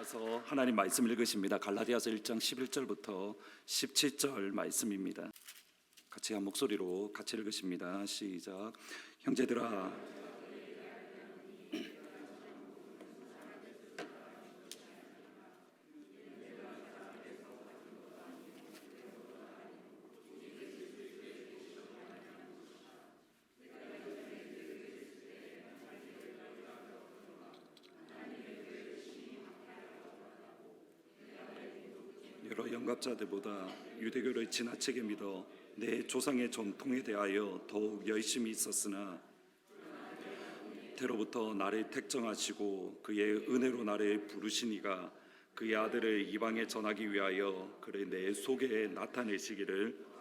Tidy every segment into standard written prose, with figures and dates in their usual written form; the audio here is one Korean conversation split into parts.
이어서 하나님 말씀 읽으십니다. 갈라디아서 1장 11절부터 17절 말씀입니다. 같이 한 목소리로 같이 읽으십니다. 시작. 형제들아, 여러 영갑자들보다 유대교를 지나치게 믿어 내 조상의 전통에 대하여 더욱 열심히 있었으나 때로부터 나를 택정하시고 그의 은혜로 나를 부르시니가 그의 아들을 이방에 전하기 위하여 그를 내 속에 나타내시기를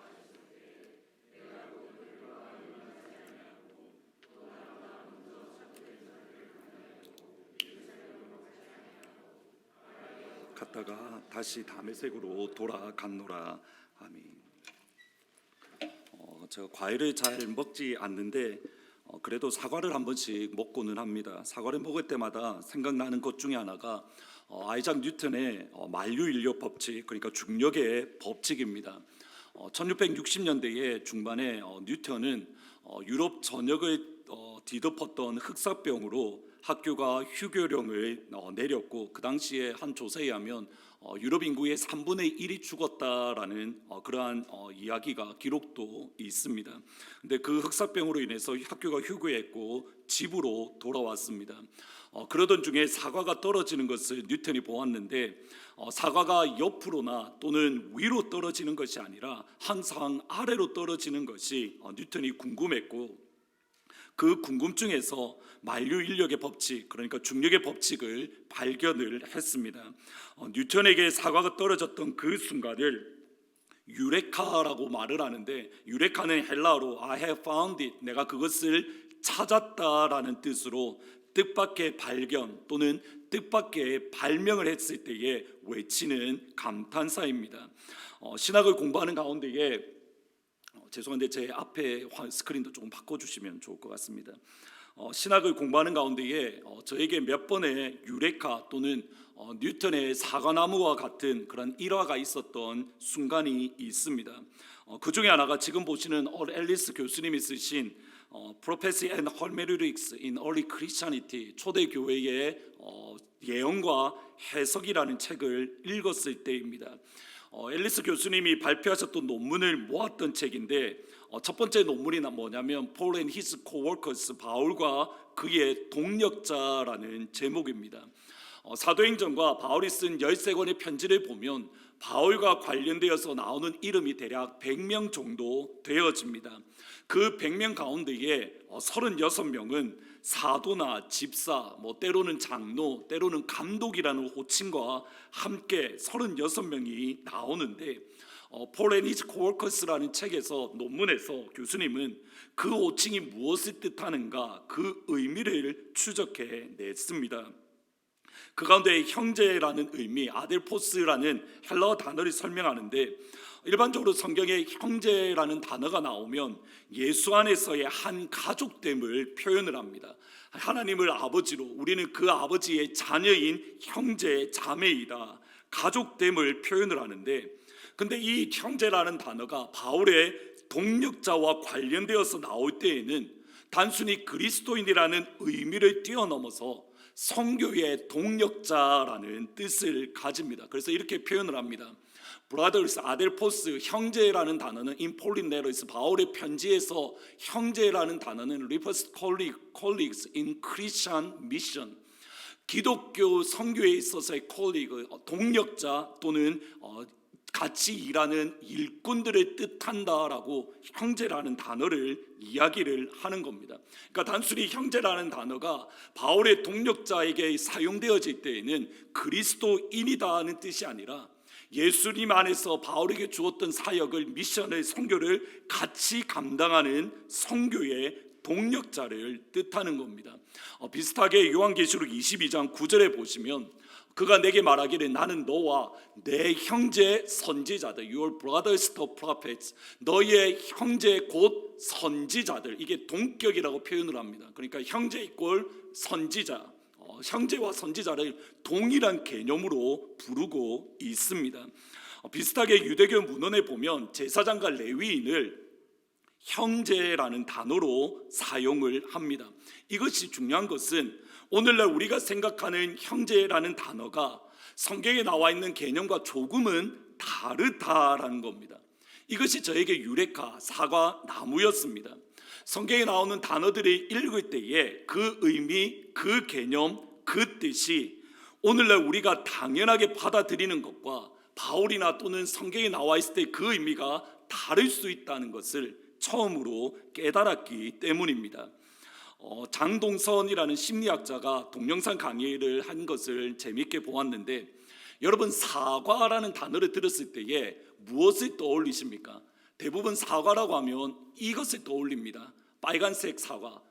갔다가 다시 다메섹으로 돌아갔노라. 아멘. 제가 과일을 잘 먹지 않는데 그래도 사과를 한 번씩 먹고는 합니다. 사과를 먹을 때마다 생각나는 것 중에 하나가 아이작 뉴턴의 만류인력 법칙, 그러니까 중력의 법칙입니다. 1660년대의 중반에 뉴턴은 유럽 전역을 뒤덮었던 흑사병으로 학교가 휴교령을 내렸고, 그 당시에 한 조사에 의하면 유럽 인구의 3분의 1이 죽었다라는 그러한 이야기가 기록도 있습니다. 근데 그 흑사병으로 인해서 학교가 휴교했고 집으로 돌아왔습니다. 그러던 중에 사과가 떨어지는 것을 뉴턴이 보았는데 사과가 옆으로나 또는 위로 떨어지는 것이 아니라 항상 아래로 떨어지는 것이 뉴턴이 궁금했고, 그 궁금증에서 만류인력의 법칙, 그러니까 중력의 법칙을 발견을 했습니다. 뉴턴에게 사과가 떨어졌던 그 순간을 유레카라고 말을 하는데, 유레카는 헬라어로 I have found it, 내가 그것을 찾았다라는 뜻으로 뜻밖의 발견 또는 뜻밖의 발명을 했을 때에 외치는 감탄사입니다. 신학을 공부하는 가운데에 죄송한데 제 앞에 스크린도 조금 바꿔주시면 좋을 것 같습니다. 신학을 공부하는 가운데에 저에게 몇 번의 유레카 또는 뉴턴의 사과나무와 같은 그런 일화가 있었던 순간이 있습니다. 그 중에 하나가 지금 보시는 앨리스 교수님이 쓰신 Prophecy and Hermeneutics in Early Christianity, 초대 교회의 예언과 해석이라는 책을 읽었을 때입니다. 앨리스 교수님이 발표하셨던 논문을 모았던 책인데 첫 번째 논문이 뭐냐면 Paul and his co-workers, 바울과 그의 동력자라는 제목입니다. 사도행전과 바울이 쓴 13권의 편지를 보면 바울과 관련되어서 나오는 이름이 대략 100명 정도 되어집니다. 그 100명 가운데에 36명은 사도나 집사, 때로는 장로, 때로는 감독이라는 호칭과 함께 36명이 나오는데 Paul and his co-workers라는 책에서 논문에서 교수님은 그 호칭이 무엇을 뜻하는가 그 의미를 추적해 냈습니다. 그 가운데 형제라는 의미, 아델포스라는 헬라어 단어를 설명하는데, 일반적으로 성경에 형제라는 단어가 나오면 예수 안에서의 한 가족됨을 표현을 합니다. 하나님을 아버지로, 우리는 그 아버지의 자녀인 형제, 자매이다, 가족됨을 표현을 하는데, 근데 이 형제라는 단어가 바울의 동력자와 관련되어서 나올 때에는 단순히 그리스도인이라는 의미를 뛰어넘어서 성교의 동력자라는 뜻을 가집니다. 그래서 이렇게 표현을 합니다. brothers, 아델포스, 형제라는 단어는 in Pauline letters, 바울의 편지에서 형제라는 단어는 refers colleagues in Christian mission, 기독교 선교에 있어서의 colleague, 동력자 또는 같이 일하는 일꾼들을 뜻한다라고 형제라는 단어를 이야기를 하는 겁니다. 그러니까 단순히 형제라는 단어가 바울의 동력자에게 사용되어질 때에는 그리스도인이다 하는 뜻이 아니라 예수님 안에서 바울에게 주었던 사역을, 미션을, 선교를 같이 감당하는 선교의 동력자를 뜻하는 겁니다. 비슷하게 요한계시록 22장 9절에 보시면 그가 내게 말하기를 나는 너와 내 형제 선지자들, your brothers the prophets, 너의 형제 곧 선지자들, 이게 동격이라고 표현을 합니다. 그러니까 형제 이꼴 선지자, 형제와 선지자를 동일한 개념으로 부르고 있습니다. 비슷하게 유대교 문헌에 보면 제사장과 레위인을 형제라는 단어로 사용을 합니다. 이것이 중요한 것은 오늘날 우리가 생각하는 형제라는 단어가 성경에 나와 있는 개념과 조금은 다르다라는 겁니다. 이것이 저에게 유레카, 사과, 나무였습니다. 성경에 나오는 단어들을 읽을 때에 그 의미, 그 개념, 그 뜻이 오늘날 우리가 당연하게 받아들이는 것과 바울이나 또는 성경에 나와 있을 때 그 의미가 다를 수 있다는 것을 처음으로 깨달았기 때문입니다. 장동선이라는 심리학자가 동영상 강의를 한 것을 재미있게 보았는데, 여러분 사과라는 단어를 들었을 때에 무엇을 떠올리십니까? 대부분 사과라고 하면 이것을 떠올립니다. 빨간색 사과.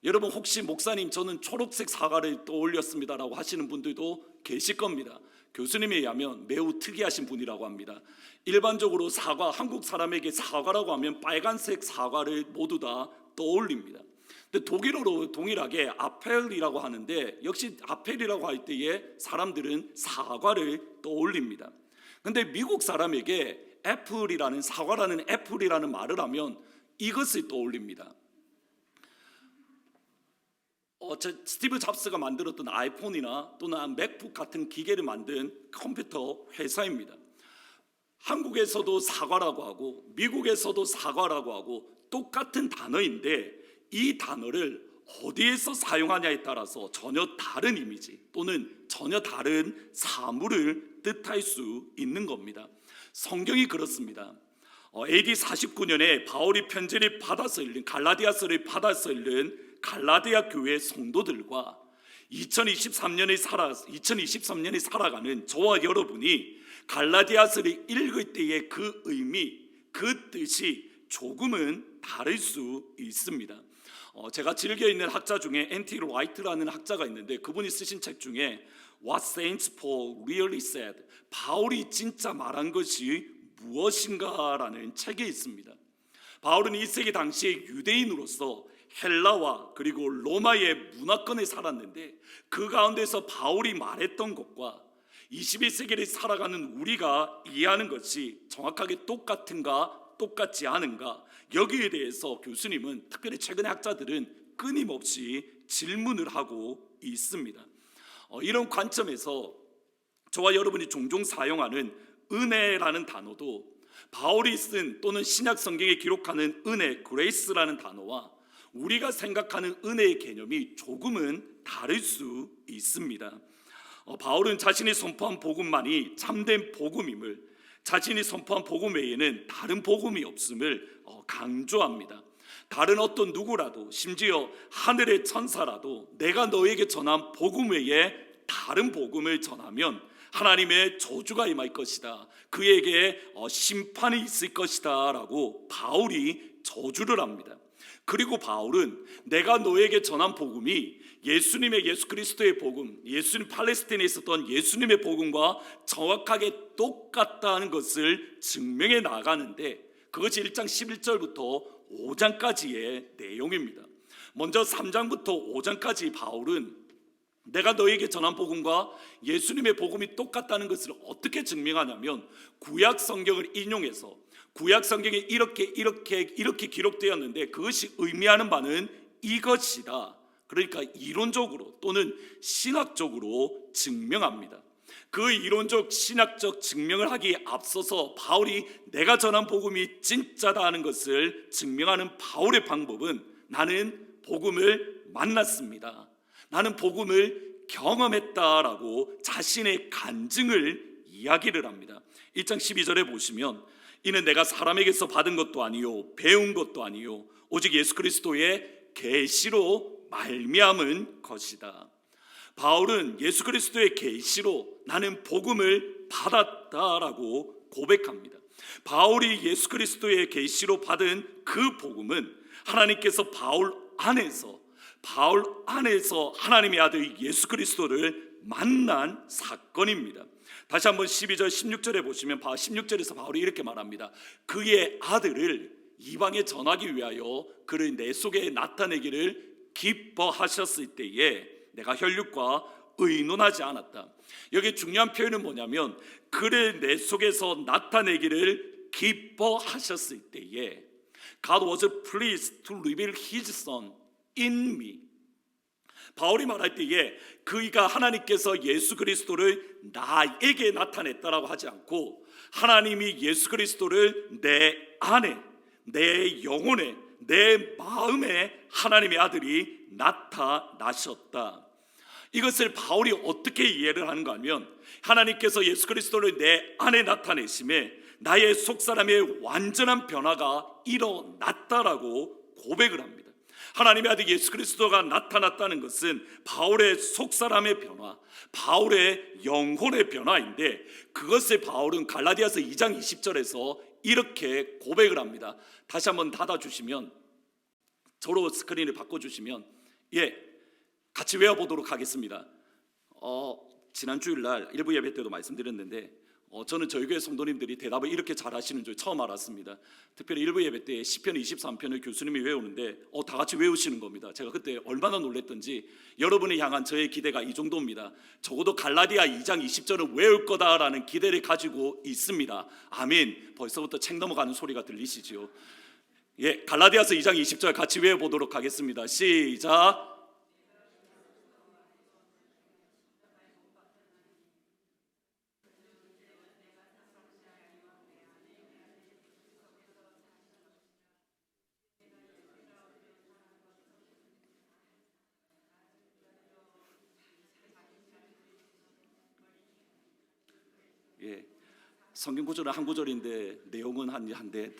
여러분 혹시 목사님 저는 초록색 사과를 떠올렸습니다라고 하시는 분들도 계실 겁니다. 교수님에 의하면 매우 특이하신 분이라고 합니다. 일반적으로 사과, 한국 사람에게 사과라고 하면 빨간색 사과를 모두 다 떠올립니다. 근데 독일어로 동일하게 아펠이라고 하는데, 역시 아펠이라고 할 때에 사람들은 사과를 떠올립니다. 근데 미국 사람에게 애플이라는, 사과라는 애플이라는 말을 하면 이것을 떠올립니다. 스티브 잡스가 만들었던 아이폰이나 또는 맥북 같은 기계를 만든 컴퓨터 회사입니다. 한국에서도 사과라고 하고 미국에서도 사과라고 하고 똑같은 단어인데, 이 단어를 어디에서 사용하냐에 따라서 전혀 다른 이미지 또는 전혀 다른 사물을 뜻할 수 있는 겁니다. 성경이 그렇습니다. AD 49년에 바울이 편지를 받아서 읽는, 갈라디아서를 받아서 읽는 갈라디아 교회 성도들과 2023년에 살아가는 저와 여러분이 갈라디아서를 읽을 때의 그 의미, 그 뜻이 조금은 다를 수 있습니다. 제가 즐겨 읽는 학자 중에 N.T. 라이트라는 학자가 있는데, 그분이 쓰신 책 중에 What Saint Paul Really Said, 바울이 진짜 말한 것이 무엇인가라는 책이 있습니다. 바울은 1세기 당시에 유대인으로서 헬라와 그리고 로마의 문화권에 살았는데, 그 가운데서 바울이 말했던 것과 21세기를 살아가는 우리가 이해하는 것이 정확하게 똑같은가 똑같지 않은가, 여기에 대해서 교수님은, 특별히 최근의 학자들은 끊임없이 질문을 하고 있습니다. 이런 관점에서 저와 여러분이 종종 사용하는 은혜라는 단어도 바울이 쓴 또는 신약 성경에 기록하는 은혜, 그레이스라는 단어와 우리가 생각하는 은혜의 개념이 조금은 다를 수 있습니다. 바울은 자신이 선포한 복음만이 참된 복음임을, 자신이 선포한 복음 외에는 다른 복음이 없음을 강조합니다. 다른 어떤 누구라도, 심지어 하늘의 천사라도 내가 너에게 전한 복음 외에 다른 복음을 전하면 하나님의 저주가 임할 것이다, 그에게 심판이 있을 것이다 라고 바울이 저주를 합니다. 그리고 바울은 내가 너에게 전한 복음이 예수님의, 예수 그리스도의 복음, 예수님 팔레스타인에 있었던 예수님의 복음과 정확하게 똑같다는 것을 증명해 나가는데, 그것이 1장 11절부터 5장까지의 내용입니다. 먼저 3장부터 5장까지 바울은 내가 너에게 전한 복음과 예수님의 복음이 똑같다는 것을 어떻게 증명하냐면, 구약 성경을 인용해서 구약 성경에 이렇게 기록되었는데 그것이 의미하는 바는 이것이다, 그러니까 이론적으로 또는 신학적으로 증명합니다. 그 이론적 신학적 증명을 하기에 앞서서 바울이 내가 전한 복음이 진짜다 하는 것을 증명하는 바울의 방법은, 나는 복음을 만났습니다, 나는 복음을 경험했다라고 자신의 간증을 이야기를 합니다. 1장 12절에 보시면, 이는 내가 사람에게서 받은 것도 아니요 배운 것도 아니요 오직 예수 그리스도의 계시로 말미암은 것이다. 바울은 예수 그리스도의 계시로 나는 복음을 받았다라고 고백합니다. 바울이 예수 그리스도의 계시로 받은 그 복음은 하나님께서 바울 안에서 하나님의 아들 예수 그리스도를 만난 사건입니다. 다시 한번 12절 16절에 보시면 16절에서 바울이 이렇게 말합니다. 그의 아들을 이방에 전하기 위하여 그를 내 속에 나타내기를 기뻐하셨을 때에 내가 혈육과 의논하지 않았다. 여기 중요한 표현은 뭐냐면 그를 내 속에서 나타내기를 기뻐하셨을 때에 God was pleased to reveal His Son in me. 바울이 말할 때에 그가 하나님께서 예수 그리스도를 나에게 나타냈다라고 하지 않고 하나님이 예수 그리스도를 내 안에, 내 영혼에, 내 마음에 하나님의 아들이 나타나셨다. 이것을 바울이 어떻게 이해를 하는가 하면 하나님께서 예수 그리스도를 내 안에 나타내심에 나의 속사람의 완전한 변화가 일어났다라고 고백을 합니다. 하나님의 아들 예수 그리스도가 나타났다는 것은 바울의 속사람의 변화, 바울의 영혼의 변화인데 그것을 바울은 갈라디아서 2장 20절에서 이렇게 고백을 합니다. 다시 한번 닫아주시면, 저로 스크린을 바꿔주시면 같이 외워보도록 하겠습니다. 지난 주일날 일부 예배 때도 말씀드렸는데 저는 저희 교회 성도님들이 대답을 이렇게 잘하시는 줄 처음 알았습니다. 특별히 일부 예배 때 시편 23편을 교수님이 외우는데 다 같이 외우시는 겁니다. 제가 그때 얼마나 놀랐던지. 여러분을 향한 저의 기대가 이 정도입니다. 적어도 갈라디아 2장 20절은 외울 거다라는 기대를 가지고 있습니다. 아멘. 벌써부터 책 넘어가는 소리가 들리시죠? 갈라디아서 2장 20절 같이 외워보도록 하겠습니다. 시작. 성경 구절은 한 구절인데 내용은 한데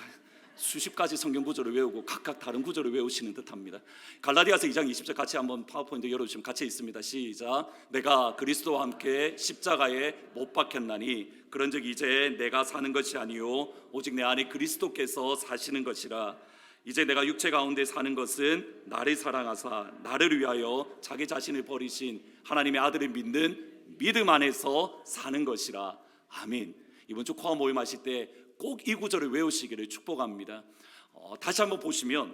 수십 가지 성경 구절을 외우고 각각 다른 구절을 외우시는 듯합니다. 갈라디아서 2장 20절 같이 한번 파워포인트 열어주시면 같이 있습니다. 시작. 내가 그리스도와 함께 십자가에 못 박혔나니 그런즉 이제 내가 사는 것이 아니요 오직 내 안에 그리스도께서 사시는 것이라. 이제 내가 육체 가운데 사는 것은 나를 사랑하사 나를 위하여 자기 자신을 버리신 하나님의 아들을 믿는 믿음 안에서 사는 것이라. 아멘. 이번 주 코아 모임 하실 때 꼭 이 구절을 외우시기를 축복합니다. 다시 한번 보시면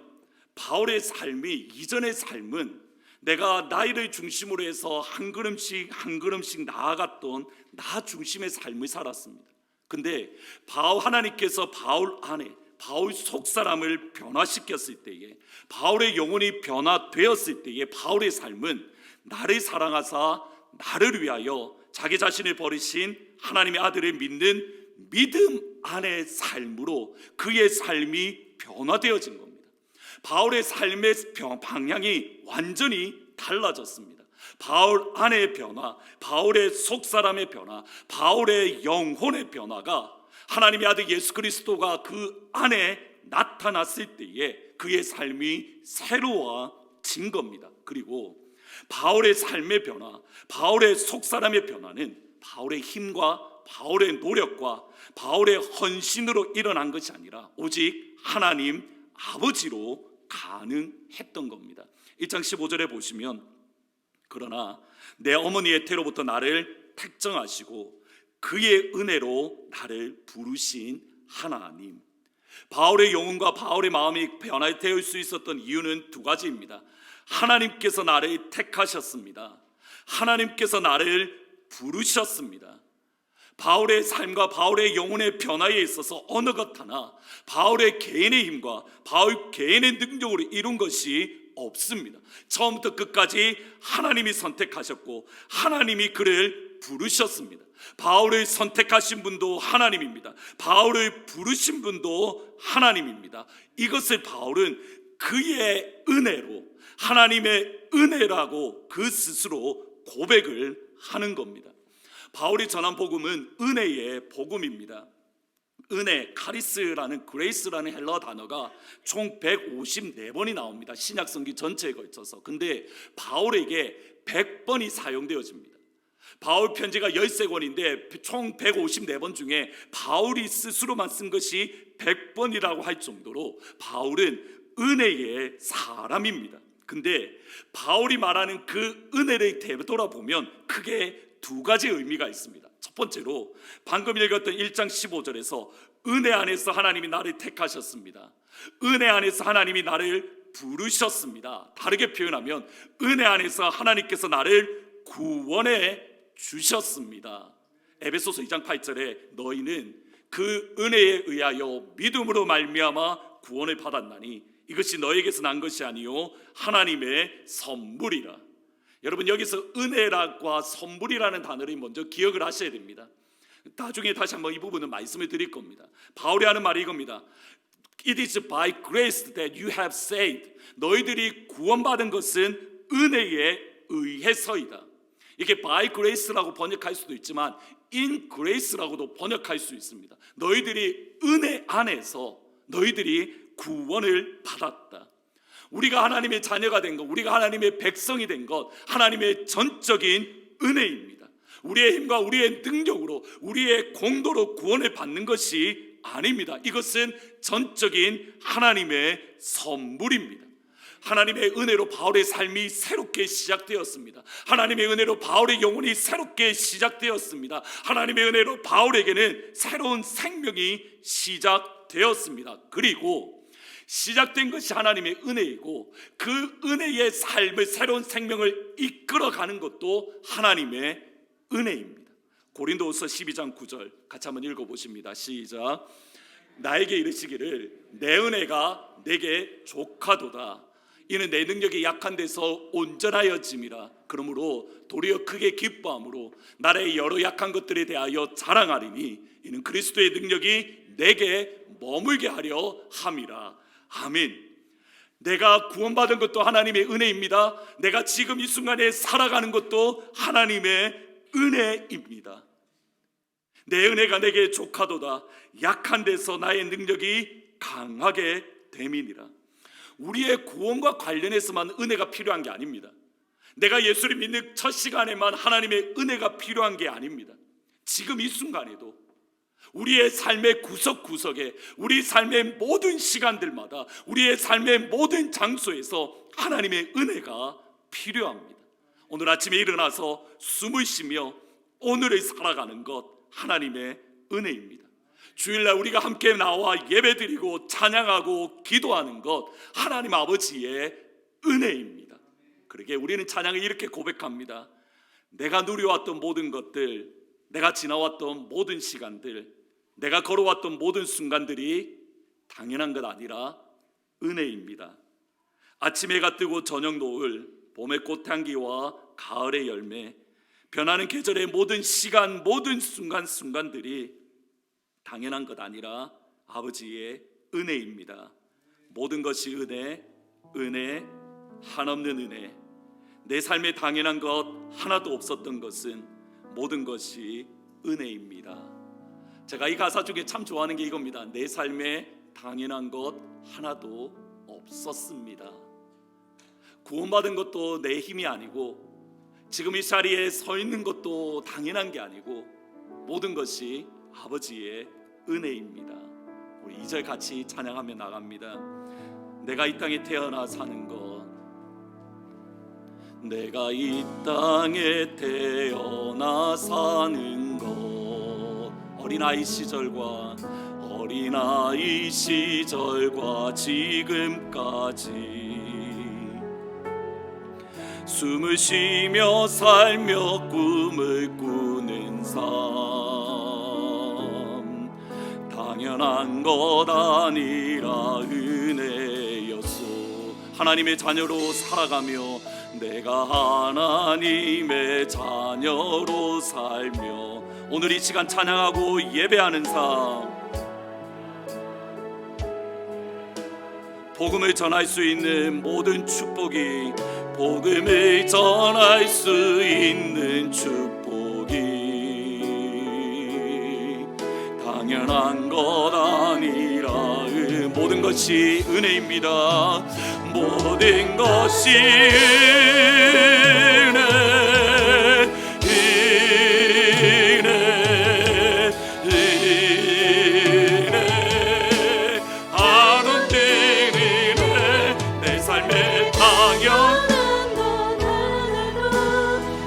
바울의 삶이, 이전의 삶은 내가 나이를 중심으로 해서 한 걸음씩 한 걸음씩 나아갔던 나 중심의 삶을 살았습니다. 근데 하나님께서 바울 안에, 바울 속사람을 변화시켰을 때에, 바울의 영혼이 변화되었을 때에 바울의 삶은 나를 사랑하사 나를 위하여 자기 자신을 버리신 하나님의 아들을 믿는 믿음 안의 삶으로 그의 삶이 변화되어진 겁니다. 바울의 삶의 방향이 완전히 달라졌습니다. 바울 안의 변화, 바울의 속사람의 변화, 바울의 영혼의 변화가 하나님의 아들 예수 그리스도가 그 안에 나타났을 때에 그의 삶이 새로워진 겁니다. 그리고 바울의 삶의 변화, 바울의 속사람의 변화는 바울의 힘과 바울의 노력과 바울의 헌신으로 일어난 것이 아니라 오직 하나님 아버지로 가능했던 겁니다. 1장 15절에 보시면 그러나 내 어머니의 태로부터 나를 택정하시고 그의 은혜로 나를 부르신 하나님. 바울의 영혼과 바울의 마음이 변화될 수 있었던 이유는 두 가지입니다. 하나님께서 나를 택하셨습니다. 하나님께서 나를 부르셨습니다. 바울의 삶과 바울의 영혼의 변화에 있어서 어느 것 하나 바울의 개인의 힘과 바울 개인의 능력으로 이룬 것이 없습니다. 처음부터 끝까지 하나님이 선택하셨고 하나님이 그를 부르셨습니다. 바울을 선택하신 분도 하나님입니다. 바울을 부르신 분도 하나님입니다. 이것을 바울은 그의 은혜로, 하나님의 은혜라고 그 스스로 고백을 하는 겁니다. 바울이 전한 복음은 은혜의 복음입니다. 은혜, 카리스라는 그레이스라는 헬러 단어가 총 154번이 나옵니다. 신약 성경 전체에 걸쳐서. 근데 바울에게 100번이 사용되어집니다. 바울 편지가 13권인데 총 154번 중에 바울이 스스로만 쓴 것이 100번이라고 할 정도로 바울은 은혜의 사람입니다. 근데 바울이 말하는 그 은혜를 되돌아보면 크게 두 가지 의미가 있습니다. 첫 번째로 방금 읽었던 1장 15절에서 은혜 안에서 하나님이 나를 택하셨습니다. 은혜 안에서 하나님이 나를 부르셨습니다. 다르게 표현하면 은혜 안에서 하나님께서 나를 구원해 주셨습니다. 에베소서 2장 8절에 너희는 그 은혜에 의하여 믿음으로 말미암아 구원을 받았나니 이것이 너에게서 난 것이 아니요 하나님의 선물이라. 여러분, 여기서 은혜라과 선물이라는 단어를 먼저 기억을 하셔야 됩니다. 나중에 다시 한번 이 부분은 말씀을 드릴 겁니다. 바울이 하는 말이 이겁니다. It is by grace that you have saved. 너희들이 구원받은 것은 은혜에 의해서이다. 이게 by grace라고 번역할 수도 있지만 in grace라고도 번역할 수 있습니다. 너희들이 은혜 안에서 너희들이 구원을 받았다. 우리가 하나님의 자녀가 된 것, 우리가 하나님의 백성이 된 것, 하나님의 전적인 은혜입니다. 우리의 힘과 우리의 능력으로, 우리의 공로로 구원을 받는 것이 아닙니다. 이것은 전적인 하나님의 선물입니다. 하나님의 은혜로 바울의 삶이 새롭게 시작되었습니다. 하나님의 은혜로 바울의 영혼이 새롭게 시작되었습니다. 하나님의 은혜로 바울에게는 새로운 생명이 시작되었습니다. 그리고 시작된 것이 하나님의 은혜이고 그 은혜의 삶을, 새로운 생명을 이끌어가는 것도 하나님의 은혜입니다. 고린도후서 12장 9절 같이 한번 읽어보십니다. 시작. 나에게 이르시기를 내 은혜가 내게 족하도다. 이는 내 능력이 약한 데서 온전하여짐이라. 그러므로 도리어 크게 기뻐함으로 나의 여러 약한 것들에 대하여 자랑하리니 이는 그리스도의 능력이 내게 머물게 하려 함이라. 아멘. 내가 구원받은 것도 하나님의 은혜입니다. 내가 지금 이 순간에 살아가는 것도 하나님의 은혜입니다. 내 은혜가 내게 족하도다. 약한 데서 나의 능력이 강하게 됨이니라. 우리의 구원과 관련해서만 은혜가 필요한 게 아닙니다. 내가 예수를 믿는 첫 시간에만 하나님의 은혜가 필요한 게 아닙니다. 지금 이 순간에도 우리의 삶의 구석구석에, 우리 삶의 모든 시간들마다, 우리의 삶의 모든 장소에서 하나님의 은혜가 필요합니다. 오늘 아침에 일어나서 숨을 쉬며 오늘을 살아가는 것, 하나님의 은혜입니다. 주일날 우리가 함께 나와 예배드리고 찬양하고 기도하는 것, 하나님 아버지의 은혜입니다. 그러게 우리는 찬양을 이렇게 고백합니다. 내가 누려왔던 모든 것들, 내가 지나왔던 모든 시간들, 내가 걸어왔던 모든 순간들이 당연한 것 아니라 은혜입니다. 아침 해가 뜨고 저녁 노을, 봄의 꽃향기와 가을의 열매, 변하는 계절의 모든 시간, 모든 순간순간들이 당연한 것 아니라 아버지의 은혜입니다. 모든 것이 은혜, 은혜, 한없는 은혜. 내 삶에 당연한 것 하나도 없었던 것은 모든 것이 은혜입니다. 제가 이 가사 중에 참 좋아하는 게 이겁니다. 내 삶에 당연한 것 하나도 없었습니다. 구원받은 것도 내 힘이 아니고 지금 이 자리에 서 있는 것도 당연한 게 아니고 모든 것이 아버지의 은혜입니다. 우리 2절 같이 찬양하며 나갑니다. 내가 이 땅에 태어나 사는 것, 내가 이 땅에 태어나 사는 것, 어린아이 시절과 지금까지 숨을 쉬며 살며 꿈을 꾸는 삶, 당연한 것 아니라 은혜였소. 하나님의 자녀로 살아가며 내가 하나님의 자녀로 살며 오늘 이 시간 찬양하고 예배하는 삶, 복음을 전할 수 있는 모든 축복이, 복음을 전할 수 있는 축복이 당연한 것 아니라 모든 것이 은혜입니다. 모든 것이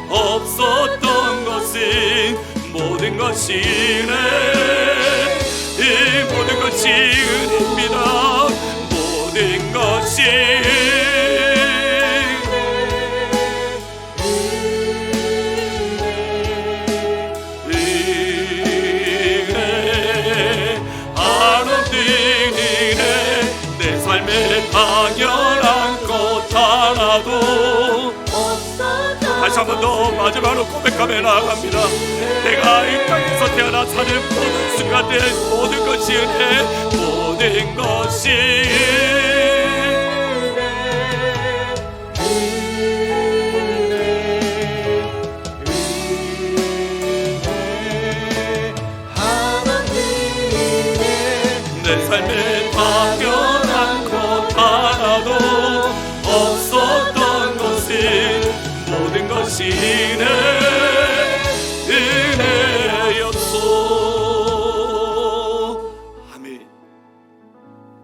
없었던 것은 모든 것이 은혜, 이 모든 것이 은혜입니다. 모든 것이 하나도 다시 한 번 더 마지막으로 고백하며 나아갑니다. 내가 이 땅에서 태어나 사는 모든 순간들 모든 것이 은혜, 모든 것이 내 삶에 당연한 것 하나도 없었던 것은 모든 것이 은혜였소. 아멘.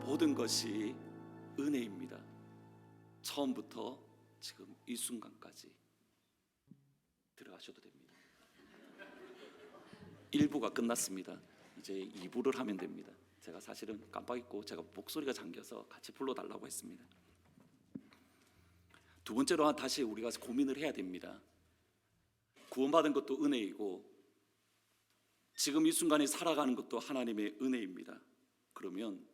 모든 것이 은혜입니다. 처음부터 지금 이 순간까지 들어가셔도 됩니다. 1부가 끝났습니다. 이제 2부를 하면 됩니다. 제가 사실은 깜빡 잊고 제가 목소리가 잠겨서 같이 불러달라고 했습니다. 두 번째로 다시 우리가 고민을 해야 됩니다. 구원받은 것도 은혜이고 지금 이 순간에 살아가는 것도 하나님의 은혜입니다. 그러면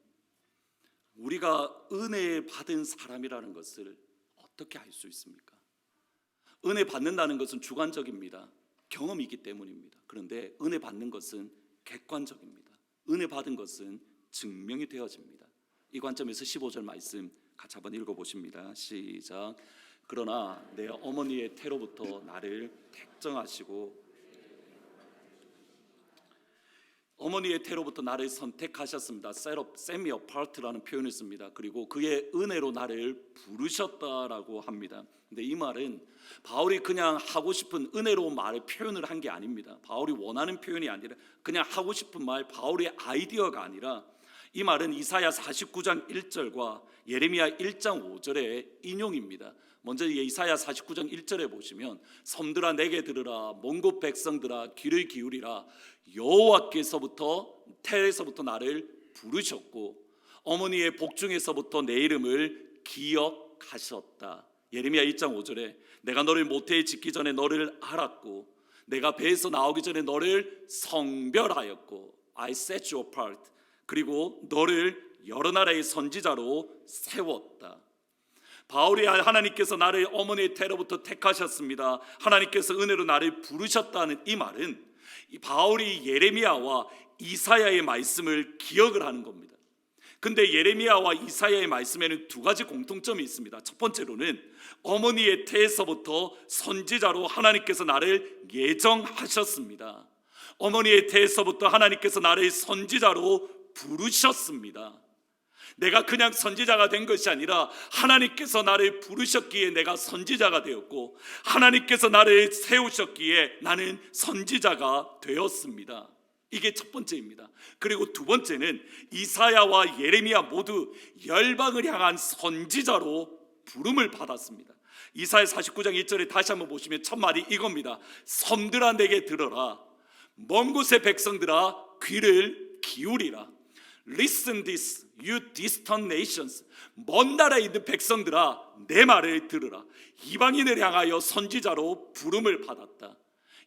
우리가 은혜 받은 사람이라는 것을 어떻게 알 수 있습니까? 은혜 받는다는 것은 주관적입니다. 경험이기 때문입니다. 그런데 은혜 받는 것은 객관적입니다. 은혜 받은 것은 증명이 되어집니다. 이 관점에서 15절 말씀 같이 한번 읽어보십니다. 시작. 그러나 내 어머니의 태로부터 나를 택정하시고 어머니의 태로부터 나를 선택하셨습니다. Set me apart라는 표현을 씁니다. 그리고 그의 은혜로 나를 부르셨다라고 합니다. 근데 이 말은 바울이 그냥 하고 싶은 은혜로운 말을 표현을 한 게 아닙니다. 바울이 원하는 표현이 아니라 그냥 하고 싶은 말, 바울의 아이디어가 아니라 이 말은 이사야 49장 1절과 예레미야 1장 5절의 인용입니다. 먼저 이사야 49장 1절에 보시면 섬들아 내게 들으라, 먼 곳 백성들아 귀를 기울이라. 여호와께서부터 태에서부터 나를 부르셨고 어머니의 복중에서부터 내 이름을 기억하셨다. 예레미야 1장 5절에 내가 너를 모태에 짓기 전에 너를 알았고 내가 배에서 나오기 전에 너를 성별하였고 I set you apart. 그리고 너를 여러 나라의 선지자로 세웠다. 바울이 하나님께서 나를 어머니의 태로부터 택하셨습니다. 하나님께서 은혜로 나를 부르셨다는 이 말은 이 바울이 예레미야와 이사야의 말씀을 기억을 하는 겁니다. 근데 예레미야와 이사야의 말씀에는 두 가지 공통점이 있습니다. 첫 번째로는 어머니의 태에서부터 선지자로 하나님께서 나를 예정하셨습니다. 어머니의 태에서부터 하나님께서 나를 선지자로 부르셨습니다. 내가 그냥 선지자가 된 것이 아니라 하나님께서 나를 부르셨기에 내가 선지자가 되었고 하나님께서 나를 세우셨기에 나는 선지자가 되었습니다. 이게 첫 번째입니다. 그리고 두 번째는 이사야와 예레미야 모두 열방을 향한 선지자로 부름을 받았습니다. 이사야 49장 1절에 다시 한번 보시면 첫 말이 이겁니다. 섬들아 내게 들어라, 먼 곳의 백성들아 귀를 기울이라. Listen this, you distant nations. 먼 나라에 있는 백성들아 내 말을 들으라. 이방인을 향하여 선지자로 부름을 받았다.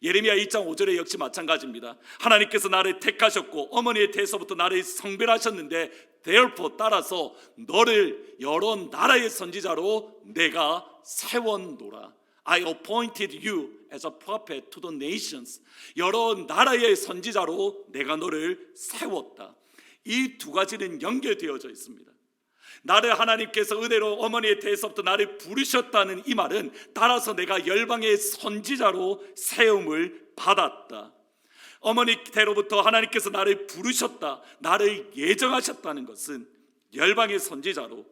예레미야 1장 5절에 역시 마찬가지입니다. 하나님께서 나를 택하셨고 어머니의 태에서부터 나를 성별하셨는데 therefore 따라서 너를 여러 나라의 선지자로 내가 세웠노라. I appointed you as a prophet to the nations. 여러 나라의 선지자로 내가 너를 세웠다. 이 두 가지는 연결되어져 있습니다. 나를 하나님께서 은혜로 어머니의 태에서부터 나를 부르셨다는 이 말은 따라서 내가 열방의 선지자로 세움을 받았다. 어머니 태로부터 하나님께서 나를 부르셨다, 나를 예정하셨다는 것은 열방의 선지자로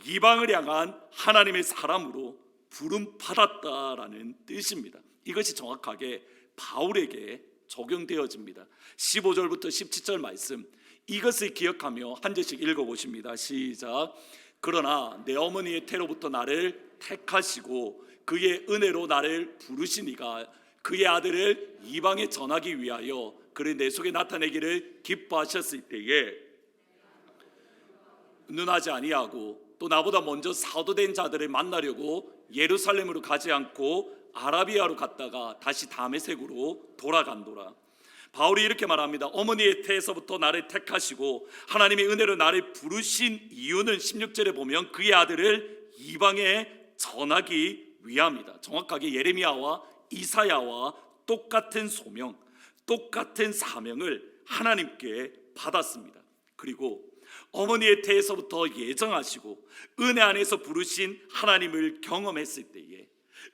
이방을 향한 하나님의 사람으로 부름 받았다라는 뜻입니다. 이것이 정확하게 바울에게 적용되어집니다. 15절부터 17절 말씀, 이것을 기억하며 한 절씩 읽어보십니다. 시작. 그러나 내 어머니의 태로부터 나를 택하시고 그의 은혜로 나를 부르시니가 그의 아들을 이방에 전하기 위하여 그를 내 속에 나타내기를 기뻐하셨을 때에 눈하지 아니하고 또 나보다 먼저 사도된 자들을 만나려고 예루살렘으로 가지 않고 아라비아로 갔다가 다시 다메섹으로 돌아간도라. 바울이 이렇게 말합니다. 어머니의 태에서부터 나를 택하시고 하나님의 은혜로 나를 부르신 이유는 16절에 보면 그의 아들을 이방에 전하기 위함이다. 정확하게 예레미야와 이사야와 똑같은 소명, 똑같은 사명을 하나님께 받았습니다. 그리고 어머니의 태에서부터 예정하시고 은혜 안에서 부르신 하나님을 경험했을 때에,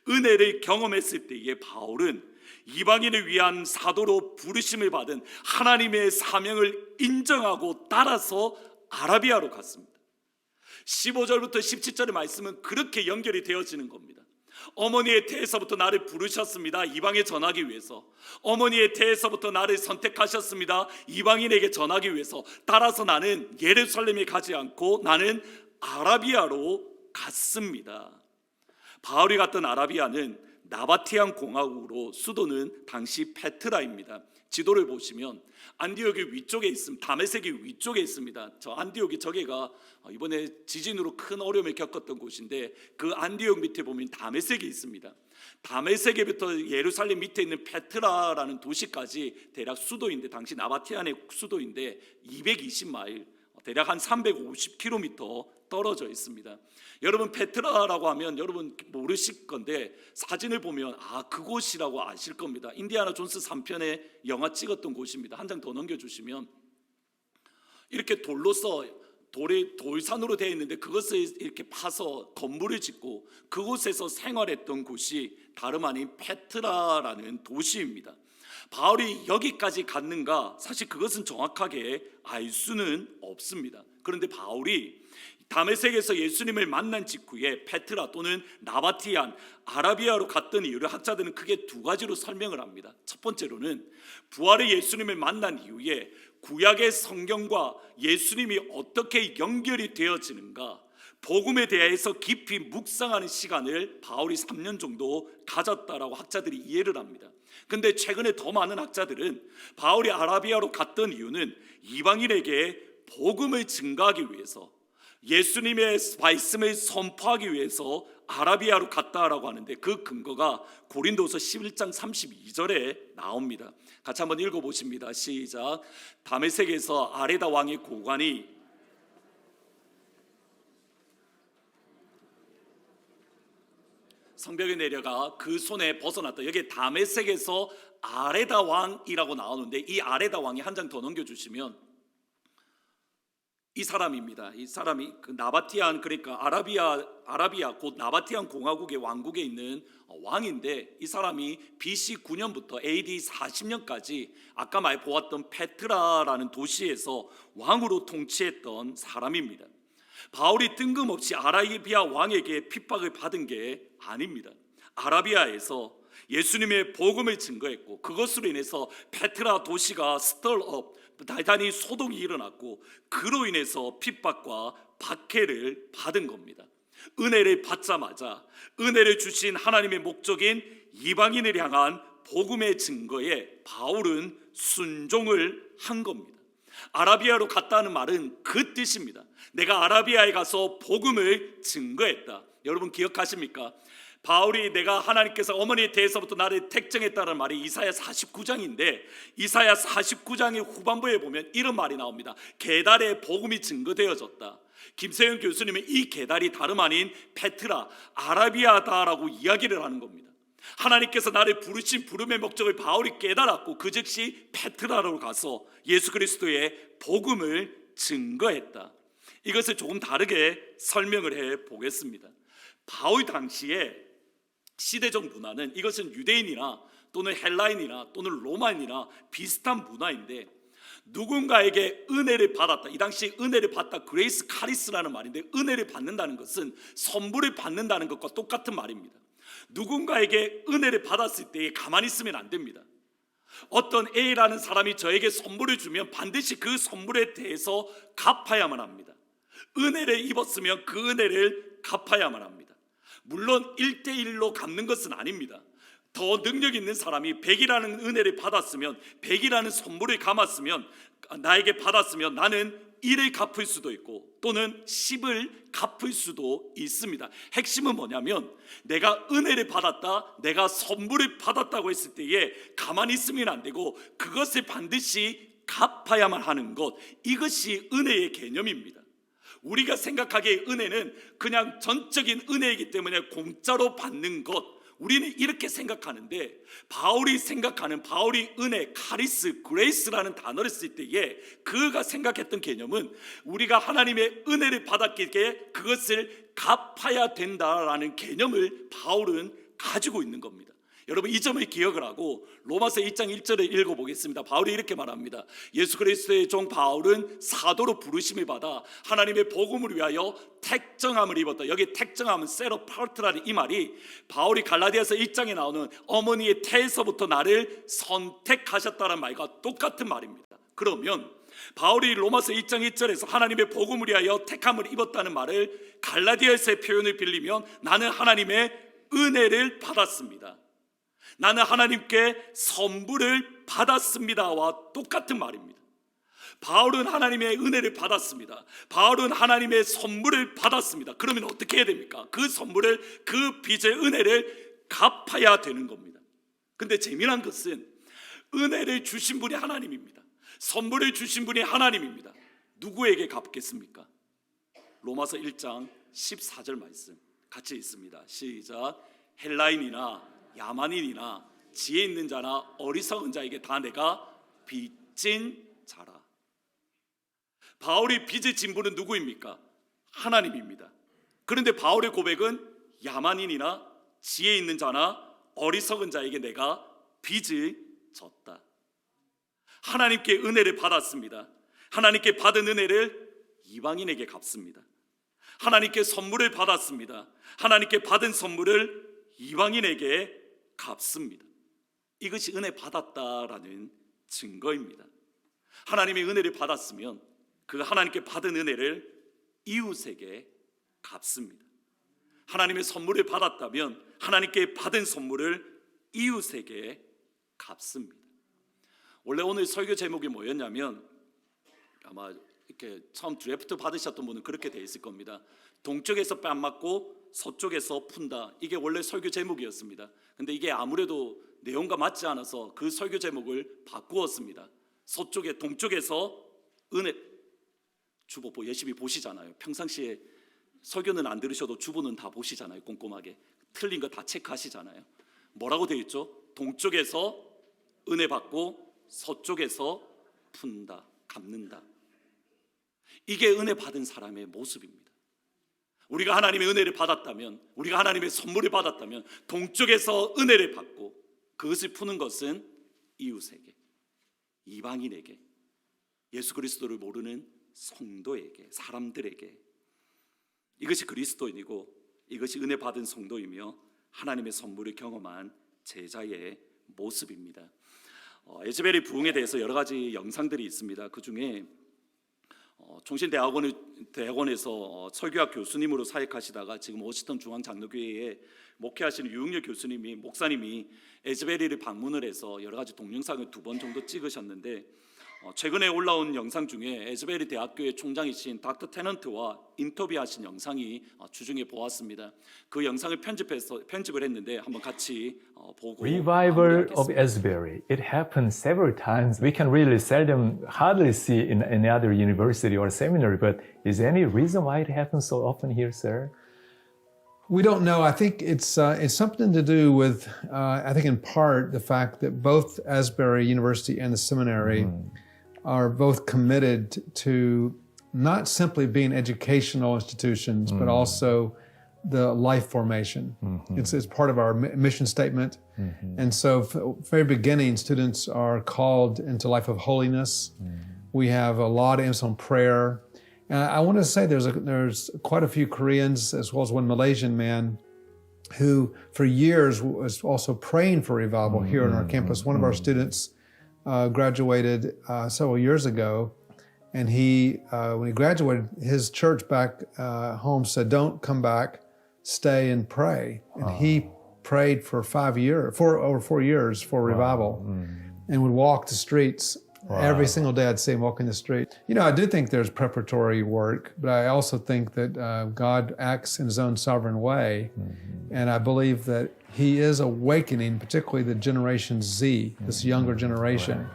은혜를 경험했을 때에 바울은 이방인을 위한 사도로 부르심을 받은 하나님의 사명을 인정하고 따라서 아라비아로 갔습니다. 15절부터 17절의 말씀은 그렇게 연결이 되어지는 겁니다. 어머니의 태에서부터 나를 부르셨습니다. 이방에 전하기 위해서. 어머니의 태에서부터 나를 선택하셨습니다. 이방인에게 전하기 위해서. 따라서 나는 예루살렘에 가지 않고 나는 아라비아로 갔습니다. 바울이 갔던 아라비아는 나바티안 공화국으로, 수도는 당시 페트라입니다. 지도를 보시면 안디옥이 위쪽에 있습니다. 다메섹이 위쪽에 있습니다. 저 안디옥이 저게가 이번에 지진으로 큰 어려움을 겪었던 곳인데, 그 안디옥 밑에 보면 다메섹이 있습니다. 다메섹에부터 예루살렘 밑에 있는 페트라라는 도시까지 대략 수도인데, 당시 나바티안의 수도인데 220마일, 대략 한 350km 떨어져 있습니다. 여러분, 페트라라고 하면 여러분 모르실 건데 사진을 보면 그곳이라고 아실 겁니다. 인디아나 존스 3편의 영화 찍었던 곳입니다. 한 장 더 넘겨주시면 이렇게 돌산으로 되어 있는데 그것을 이렇게 파서 건물을 짓고 그곳에서 생활했던 곳이 다름 아닌 페트라라는 도시입니다. 바울이 여기까지 갔는가, 사실 그것은 정확하게 알 수는 없습니다. 그런데 바울이 다메섹에서 예수님을 만난 직후에 페트라 또는 나바티안, 아라비아로 갔던 이유를 학자들은 크게 두 가지로 설명을 합니다. 첫 번째로는 부활의 예수님을 만난 이후에 구약의 성경과 예수님이 어떻게 연결이 되어지는가, 복음에 대해서 깊이 묵상하는 시간을 바울이 3년 정도 가졌다라고 학자들이 이해를 합니다. 근데 최근에 더 많은 학자들은 바울이 아라비아로 갔던 이유는 이방인에게 복음을 증가하기 위해서, 예수님의 말씀을 선포하기 위해서 아라비아로 갔다라고 하는데, 그 근거가 고린도서 11장 32절에 나옵니다. 같이 한번 읽어보십니다. 시작. 다메섹에서 아레다 왕의 고관이 성벽에 내려가 그 손에 벗어났다. 여기에 다메섹에서 아레다 왕이라고 나오는데, 이 아레다 왕이 한 장 더 넘겨주시면 이 사람입니다. 이 사람이 그 나바티안, 그러니까 아라비아 곧 나바티안 공화국의 왕국에 있는 왕인데, 이 사람이 BC 9년부터 AD 40년까지 아까 말 보았던 페트라라는 도시에서 왕으로 통치했던 사람입니다. 바울이 뜬금없이 아라비아 왕에게 핍박을 받은 게 아닙니다. 아라비아에서 예수님의 복음을 증거했고, 그것으로 인해서 페트라 도시가 스털업, 대단히 소동이 일어났고, 그로 인해서 핍박과 박해를 받은 겁니다. 은혜를 받자마자 은혜를 주신 하나님의 목적인 이방인을 향한 복음의 증거에 바울은 순종을 한 겁니다. 아라비아로 갔다는 말은 그 뜻입니다. 내가 아라비아에 가서 복음을 증거했다. 여러분 기억하십니까? 바울이 내가 하나님께서 어머니에 대해서부터 나를 택정했다는 말이 이사야 49장인데, 이사야 49장의 후반부에 보면 이런 말이 나옵니다. 계달에 복음이 증거되어졌다. 김세영 교수님은 이 계달이 다름 아닌 페트라, 아라비아다라고 이야기를 하는 겁니다. 하나님께서 나를 부르신 부름의 목적을 바울이 깨달았고, 그 즉시 페트라로 가서 예수 그리스도의 복음을 증거했다. 이것을 조금 다르게 설명을 해 보겠습니다. 바울 당시에 시대적 문화는, 이것은 유대인이나 또는 헬라인이나 또는 로마인이나 비슷한 문화인데, 누군가에게 은혜를 받았다. 이 당시 은혜를 받다, 그레이스 카리스라는 말인데, 은혜를 받는다는 것은 선물을 받는다는 것과 똑같은 말입니다. 누군가에게 은혜를 받았을 때 가만히 있으면 안 됩니다. 어떤 A라는 사람이 저에게 선물을 주면 반드시 그 선물에 대해서 갚아야만 합니다. 은혜를 입었으면 그 은혜를 갚아야만 합니다. 물론 1대1로 갚는 것은 아닙니다. 더 능력 있는 사람이 100이라는 은혜를 받았으면, 100이라는 선물을 감았으면, 나에게 받았으면 나는 1을 갚을 수도 있고 또는 10을 갚을 수도 있습니다. 핵심은 뭐냐면, 내가 은혜를 받았다, 내가 선물을 받았다고 했을 때에 가만히 있으면 안 되고 그것을 반드시 갚아야만 하는 것, 이것이 은혜의 개념입니다. 우리가 생각하기에 은혜는 그냥 전적인 은혜이기 때문에 공짜로 받는 것, 우리는 이렇게 생각하는데, 바울이 생각하는, 바울이 은혜, 카리스, 그레이스라는 단어를 쓸 때에 그가 생각했던 개념은 우리가 하나님의 은혜를 받았기에 그것을 갚아야 된다라는 개념을 바울은 가지고 있는 겁니다. 여러분, 이 점을 기억을 하고 로마서 2장 1절을 읽어보겠습니다. 바울이 이렇게 말합니다. 예수 그리스도의 종 바울은 사도로 부르심을 받아 하나님의 복음을 위하여 택정함을 입었다. 여기 택정함은 세로파르트라는 이 말이 바울이 갈라디아서 1장에 나오는 어머니의 태에서부터 나를 선택하셨다는 말과 똑같은 말입니다. 그러면 바울이 로마서 2장 1절에서 하나님의 복음을 위하여 택함을 입었다는 말을 갈라디아서의 표현을 빌리면 나는 하나님의 은혜를 받았습니다, 나는 하나님께 선물을 받았습니다와 똑같은 말입니다. 바울은 하나님의 은혜를 받았습니다. 바울은 하나님의 선물을 받았습니다. 그러면 어떻게 해야 됩니까? 그 선물을, 그 빚의 은혜를 갚아야 되는 겁니다. 근데 재미난 것은 은혜를 주신 분이 하나님입니다. 선물을 주신 분이 하나님입니다. 누구에게 갚겠습니까? 로마서 1장 14절 말씀 같이 있습니다. 시작. 헬라인이나 야만인이나 지혜 있는 자나 어리석은 자에게 다 내가 빚진 자라. 바울이 빚을 진 분은 누구입니까? 하나님입니다. 그런데 바울의 고백은 야만인이나 지혜 있는 자나 어리석은 자에게 내가 빚을 졌다. 하나님께 은혜를 받았습니다. 하나님께 받은 은혜를 이방인에게 갚습니다. 하나님께 선물을 받았습니다. 하나님께 받은 선물을 이방인에게 갚습니다. 이것이 은혜 받았다라는 증거입니다. 하나님의 은혜를 받았으면 그 하나님께 받은 은혜를 이웃에게 갚습니다. 하나님의 선물을 받았다면 하나님께 받은 선물을 이웃에게 갚습니다. 원래 오늘 설교 제목이 뭐였냐면, 아마 이렇게 처음 드래프트 받으셨던 분은 그렇게 돼 있을 겁니다. 동쪽에서 뺨 맞고 서쪽에서 푼다. 이게 원래 설교 제목이었습니다. 근데 이게 아무래도 내용과 맞지 않아서 그 설교 제목을 바꾸었습니다. 서쪽에, 동쪽에서 은혜. 주보 열심히 보시잖아요. 평상시에 설교는 안 들으셔도 주보는 다 보시잖아요. 꼼꼼하게 틀린 거 다 체크하시잖아요. 뭐라고 되어 있죠? 동쪽에서 은혜 받고 서쪽에서 푼다, 갚는다. 이게 은혜 받은 사람의 모습입니다. 우리가 하나님의 은혜를 받았다면, 우리가 하나님의 선물을 받았다면 동쪽에서 은혜를 받고 그것을 푸는 것은 이웃에게, 이방인에게, 예수 그리스도를 모르는 성도에게, 사람들에게. 이것이 그리스도인이고 이것이 은혜 받은 성도이며 하나님의 선물을 경험한 제자의 모습입니다. 에즈베리 부흥에 대해서 여러 가지 영상들이 있습니다. 그 중에 총신대학원에서 설교학 교수님으로 사역하시다가 지금 워싱턴 중앙장로교회에 목회하시는 유흥렬 목사님이 에즈베리를 방문을 해서 여러 가지 동영상을 2번 정도 찍으셨는데, 최근에 올라온 영상 중에 에즈베리 대학교의 총장이신 닥터 테넌트와 인터뷰하신 영상이 주중에 보았습니다. 그 영상을 편집을 했는데 한번 같이 보고 Revival of Asbury. It happened several times. We can really seldom, hardly see in any other university or seminary, but is there any reason why it happens so often here, sir? We don't know. I think it's something to do with, I think in part, the fact that both Asbury University and the seminary are both committed to not simply being educational institutions, but also the life formation. It's part of our mission statement. And so from the very beginning, students are called into life of holiness. We have a lot of emphasis on prayer. And I want to say there's quite a few Koreans as well as one Malaysian man who for years was also praying for revival here on our campus. One of our students graduated several years ago, and when he graduated, his church back home said, "Don't come back, stay and pray." And he prayed for over 4 years for revival, and would walk the streets. Every single day I'd see him walking the street. You know, I do think there's preparatory work, but I also think that God acts in His own sovereign way. And I believe that He is awakening, particularly the Generation Z, this younger generation.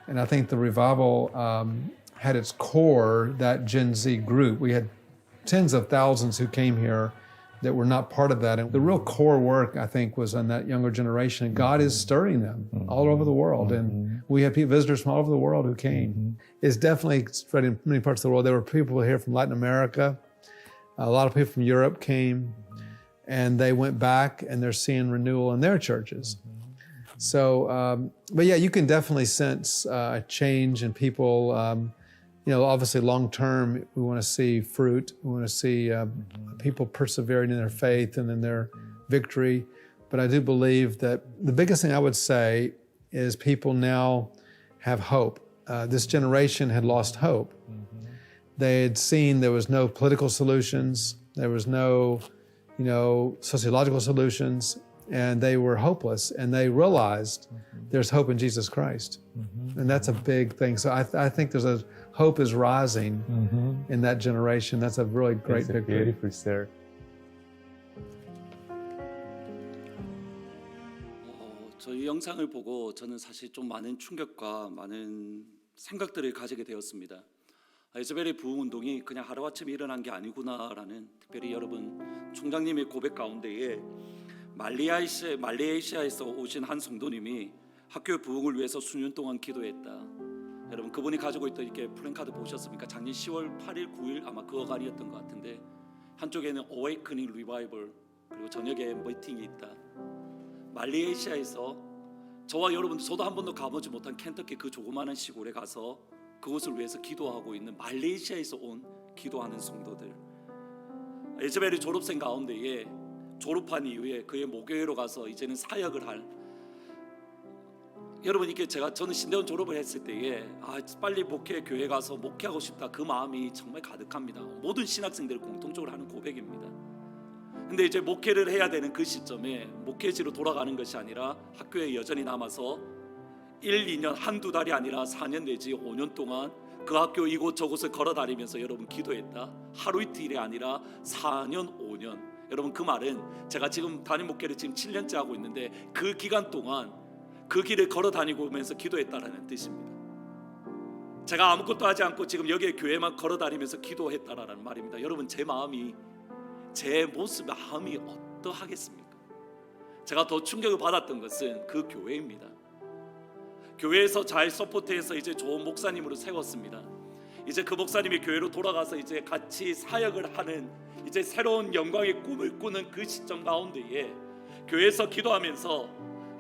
And I think the revival had its core, that Gen Z group. We had tens of thousands who came here that were not part of that. And the real core work, I think, was on that younger generation. And God is stirring them all over the world. And we had visitors from all over the world who came. It's definitely spreading in many parts of the world. There were people here from Latin America. A lot of people from Europe came. And they went back and they're seeing renewal in their churches. So, but yeah, you can definitely sense a change in people. Obviously long term, we want to see fruit. We want to see people persevering in their faith and in their victory. But I do believe that the biggest thing I would say is people now have hope. This generation had lost hope. They had seen there was no political solutions. There was no, sociological solutions. And they were hopeless, and they realized there's hope in Jesus Christ. And that's a big thing. So I think there's a hope is rising in that generation. That's a really great victory. Beautiful, sir. 저희 영상을 보고 저는 사실 좀 많은 충격과 많은 생각들을 가지게 되었습니다. 에즈벨의 부흥운동이 그냥 하루아침에 일어난 게 아니구나라는, 특별히 여러분 총장님의 고백 가운데에 말레이시아에서 오신 한 성도님이 학교 부흥을 위해서 수년 동안 기도했다. 여러분 그분이 가지고 있던 이렇게 플랜카드 보셨습니까? 작년 10월 8일 9일 아마 그 어간이었던 것 같은데, 한쪽에는 Awakening Revival, 그리고 저녁에 미팅이 있다. 말레이시아에서 저와 여러분, 저도 한 번도 가보지 못한 켄터키 그 조그마한 시골에 가서 그곳을 위해서 기도하고 있는 말레이시아에서 온 기도하는 성도들. 에즈벨의 졸업생 가운데에 졸업한 이후에 그의 모교회로 가서 이제는 사역을 할, 여러분 이게 저는 신대원 졸업을 했을 때에 빨리 목회 교회 가서 목회하고 싶다, 그 마음이 정말 가득합니다. 모든 신학생들이 공통적으로 하는 고백입니다. 근데 이제 목회를 해야 되는 그 시점에 목회지로 돌아가는 것이 아니라 학교에 여전히 남아서 1, 2년 한두 달이 아니라 4년 내지 5년 동안 그 학교 이곳저곳을 걸어다니면서 여러분 기도했다. 하루 이틀이 아니라 4년 5년. 여러분 그 말은 제가 지금 담임 목회를 지금 7년째 하고 있는데 그 기간 동안 그 길을 걸어 다니면서 기도했다라는 뜻입니다. 제가 아무것도 하지 않고 지금 여기에 교회만 걸어 다니면서 기도했다라는 말입니다. 여러분 제 마음이 어떠하겠습니까? 제가 더 충격을 받았던 것은 그 교회입니다. 교회에서 잘 서포트해서 이제 좋은 목사님으로 세웠습니다. 이제 그 목사님이 교회로 돌아가서 이제 같이 사역을 하는 이제 새로운 영광의 꿈을 꾸는 그 시점 가운데에 교회에서 기도하면서,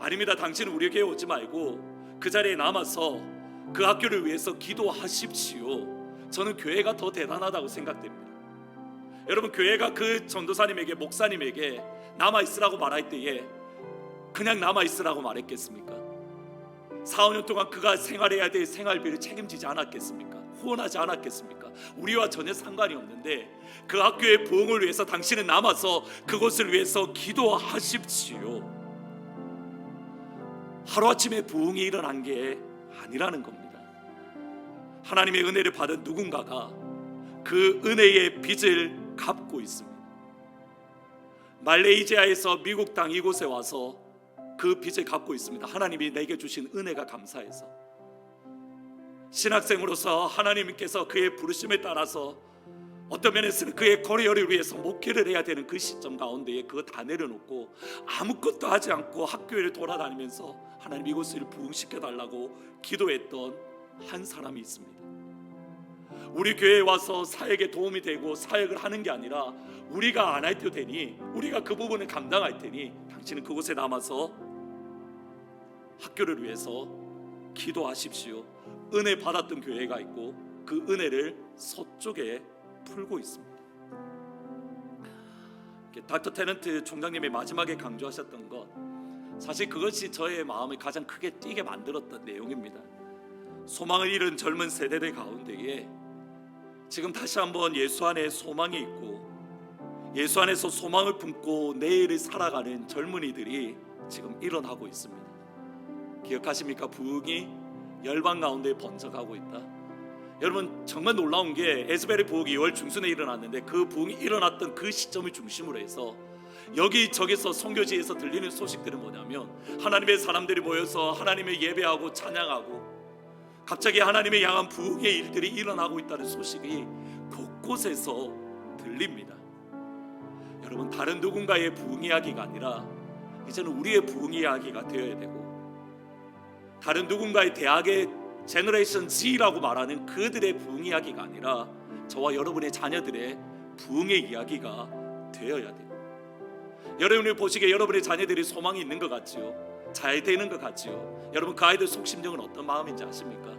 아닙니다, 당신은 우리 교회 오지 말고 그 자리에 남아서 그 학교를 위해서 기도하십시오. 저는 교회가 더 대단하다고 생각됩니다. 여러분 교회가 그 전도사님에게, 목사님에게 남아있으라고 말할 때에 그냥 남아있으라고 말했겠습니까? 4, 5년 동안 그가 생활해야 될 생활비를 책임지지 않았겠습니까? 후원하지 않았겠습니까? 우리와 전혀 상관이 없는데 그 학교의 부흥을 위해서 당신은 남아서 그곳을 위해서 기도하십시오. 하루아침에 부흥이 일어난 게 아니라는 겁니다. 하나님의 은혜를 받은 누군가가 그 은혜의 빚을 갚고 있습니다. 말레이시아에서 미국 땅 이곳에 와서 그 빚을 갚고 있습니다. 하나님이 내게 주신 은혜가 감사해서. 신학생으로서 하나님께서 그의 부르심에 따라서 어떤 면에서는 그의 커리어를 위해서 목회를 해야 되는 그 시점 가운데에 그거 다 내려놓고 아무것도 하지 않고 학교를 돌아다니면서 하나님 이곳을 부흥시켜 달라고 기도했던 한 사람이 있습니다. 우리 교회에 와서 사역에 도움이 되고 사역을 하는 게 아니라 우리가 안 할 테니, 우리가 그 부분을 감당할 테니 당신은 그곳에 남아서 학교를 위해서 기도하십시오. 은혜 받았던 교회가 있고 그 은혜를 서쪽에 풀고 있습니다. 닥터 테넌트 총장님이 마지막에 강조하셨던 것, 사실 그것이 저의 마음을 가장 크게 뛰게 만들었던 내용입니다. 소망을 잃은 젊은 세대들 가운데에 지금 다시 한번 예수 안에 소망이 있고 예수 안에서 소망을 품고 내일을 살아가는 젊은이들이 지금 일어나고 있습니다. 기억하십니까? 부흥이 열방 가운데 번져가고 있다. 여러분 정말 놀라운 게 에즈벨의 부흥이 2월 중순에 일어났는데 그 부흥이 일어났던 그 시점을 중심으로 해서 여기저기서 선교지에서 들리는 소식들은 뭐냐면 하나님의 사람들이 모여서 하나님을 예배하고 찬양하고 갑자기 하나님의 향한 부흥의 일들이 일어나고 있다는 소식이 곳곳에서 열립니다. 여러분, 다른 누군가의 부흥 이야기가 아니라 이제는 우리의 부흥 이야기가 되어야 되고, 다른 누군가의 대학의 제너레이션 Z라고 말하는 그들의 부흥 이야기가 아니라 저와 여러분의 자녀들의 부흥의 이야기가 되어야 돼요. 여러분이 보시기에 여러분의 자녀들이 소망이 있는 것 같지요? 잘 되는 것 같지요? 여러분, 그 아이들 속심정은 어떤 마음인지 아십니까?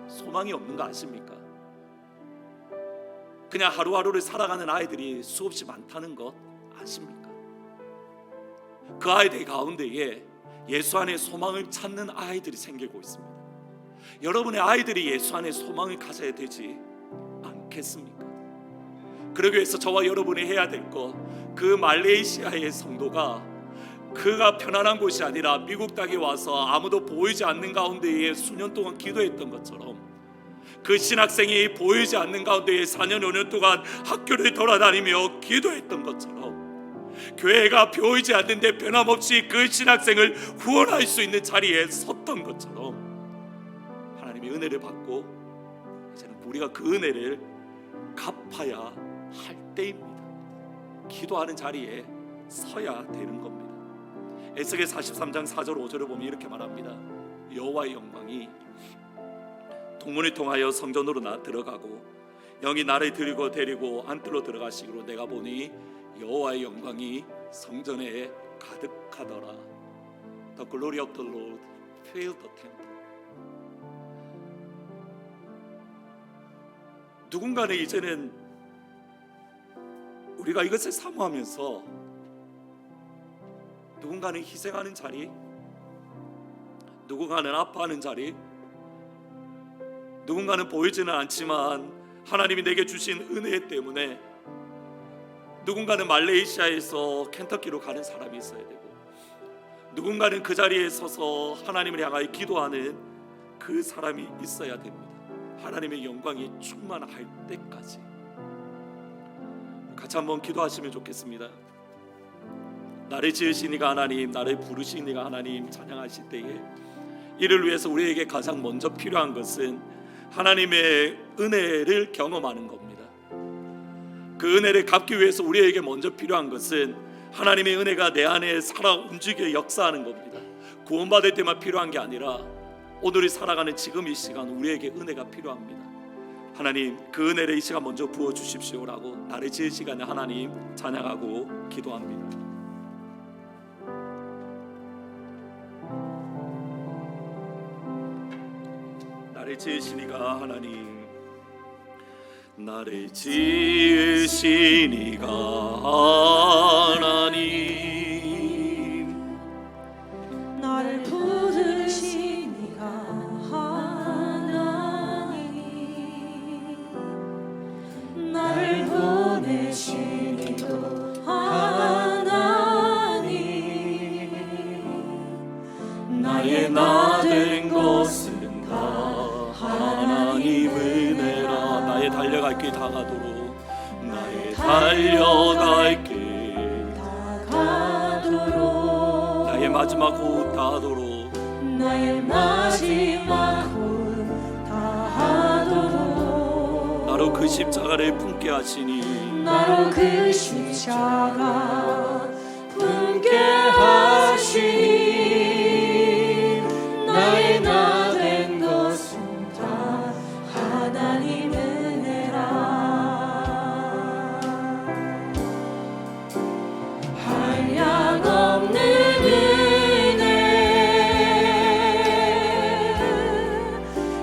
소망이 없는 거 아십니까? 그냥 하루하루를 살아가는 아이들이 수없이 많다는 것 아십니까? 그 아이들 가운데에 예수 안에 소망을 찾는 아이들이 생기고 있습니다. 여러분의 아이들이 예수 안에 소망을 가져야 되지 않겠습니까? 그러기 위해서 저와 여러분이 해야 될 것, 그 말레이시아의 성도가 그가 편안한 곳이 아니라 미국 땅에 와서 아무도 보이지 않는 가운데에 수년 동안 기도했던 것처럼, 그 신학생이 보이지 않는 가운데에 4년 5년 동안 학교를 돌아다니며 기도했던 것처럼, 교회가 보이지 않는데 변함없이 그 신학생을 후원할 수 있는 자리에 섰던 것처럼 하나님의 은혜를 받고 이제는 우리가 그 은혜를 갚아야 할 때입니다. 기도하는 자리에 서야 되는 겁니다. 에스겔 43장 4절 5절을 보면 이렇게 말합니다. 여호와의 영광이 동문을 통하여 성전으로 들어가고 영이 나를 데리고 안뜰로 들어가시기로 내가 보니 여호와의 영광이 성전에 가득하더라. The glory of the Lord filled the temple. 누군가는 이제는 우리가 이것을 사모하면서 누군가는 희생하는 자리, 누군가는 아파하는 자리, 누군가는 보이지는 않지만 하나님이 내게 주신 은혜 때문에 누군가는 말레이시아에서 켄터키로 가는 사람이 있어야 되고, 누군가는 그 자리에 서서 하나님을 향하여 기도하는 그 사람이 있어야 됩니다. 하나님의 영광이 충만할 때까지. 같이 한번 기도하시면 좋겠습니다. 나를 지으신 이가 하나님, 나를 부르신 이가 하나님 찬양하실 때에 이를 위해서 우리에게 가장 먼저 필요한 것은 하나님의 은혜를 경험하는 겁니다. 그 은혜를 갚기 위해서 우리에게 먼저 필요한 것은 하나님의 은혜가 내 안에 살아 움직여 역사하는 겁니다. 구원받을 때만 필요한 게 아니라 오늘을 살아가는 지금 이 시간 우리에게 은혜가 필요합니다. 하나님, 그 은혜를 이 시간 먼저 부어주십시오라고 나를 지을 시간에 하나님 찬양하고 기도합니다. 나를 지으신 이가 하나님, 나를 지으신 이가 하나님, 나를 부르신 이가 하나님, 나를 보내신 이도 하나님, 나의 나 된 것은 다 하나님 은혜라. 나의 달려갈 길 다가도록, 나의 달려갈 길 다가도록, 나의 마지막 호흡 다하도록, 나의 마지막 호흡 다하도록, 나로 그 십자가를 품게 하시니, 나로 그 십자가 품게 하시니, 나의 나 된 것은 다 하나님 은혜라. 한량없는 은혜,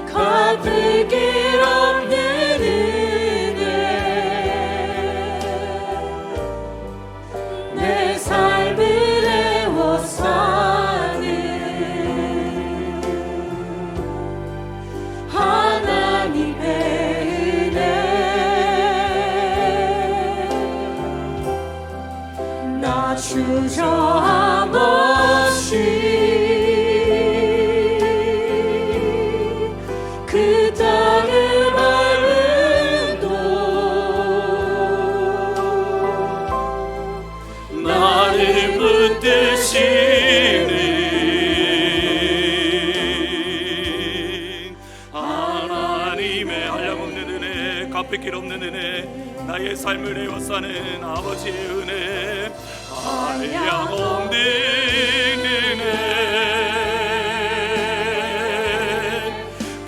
갚을 길 없는 은혜, 내 삶을 애워 사는 하나님의 은혜, 나 주저함 없이 그 땅을 밟은 도 나를 붙드시는 하나님의 한량없는 은혜, 갚을 길 없는 은혜, 나의 삶을 에워싸는 아버지의 은혜, 한량없는 은혜,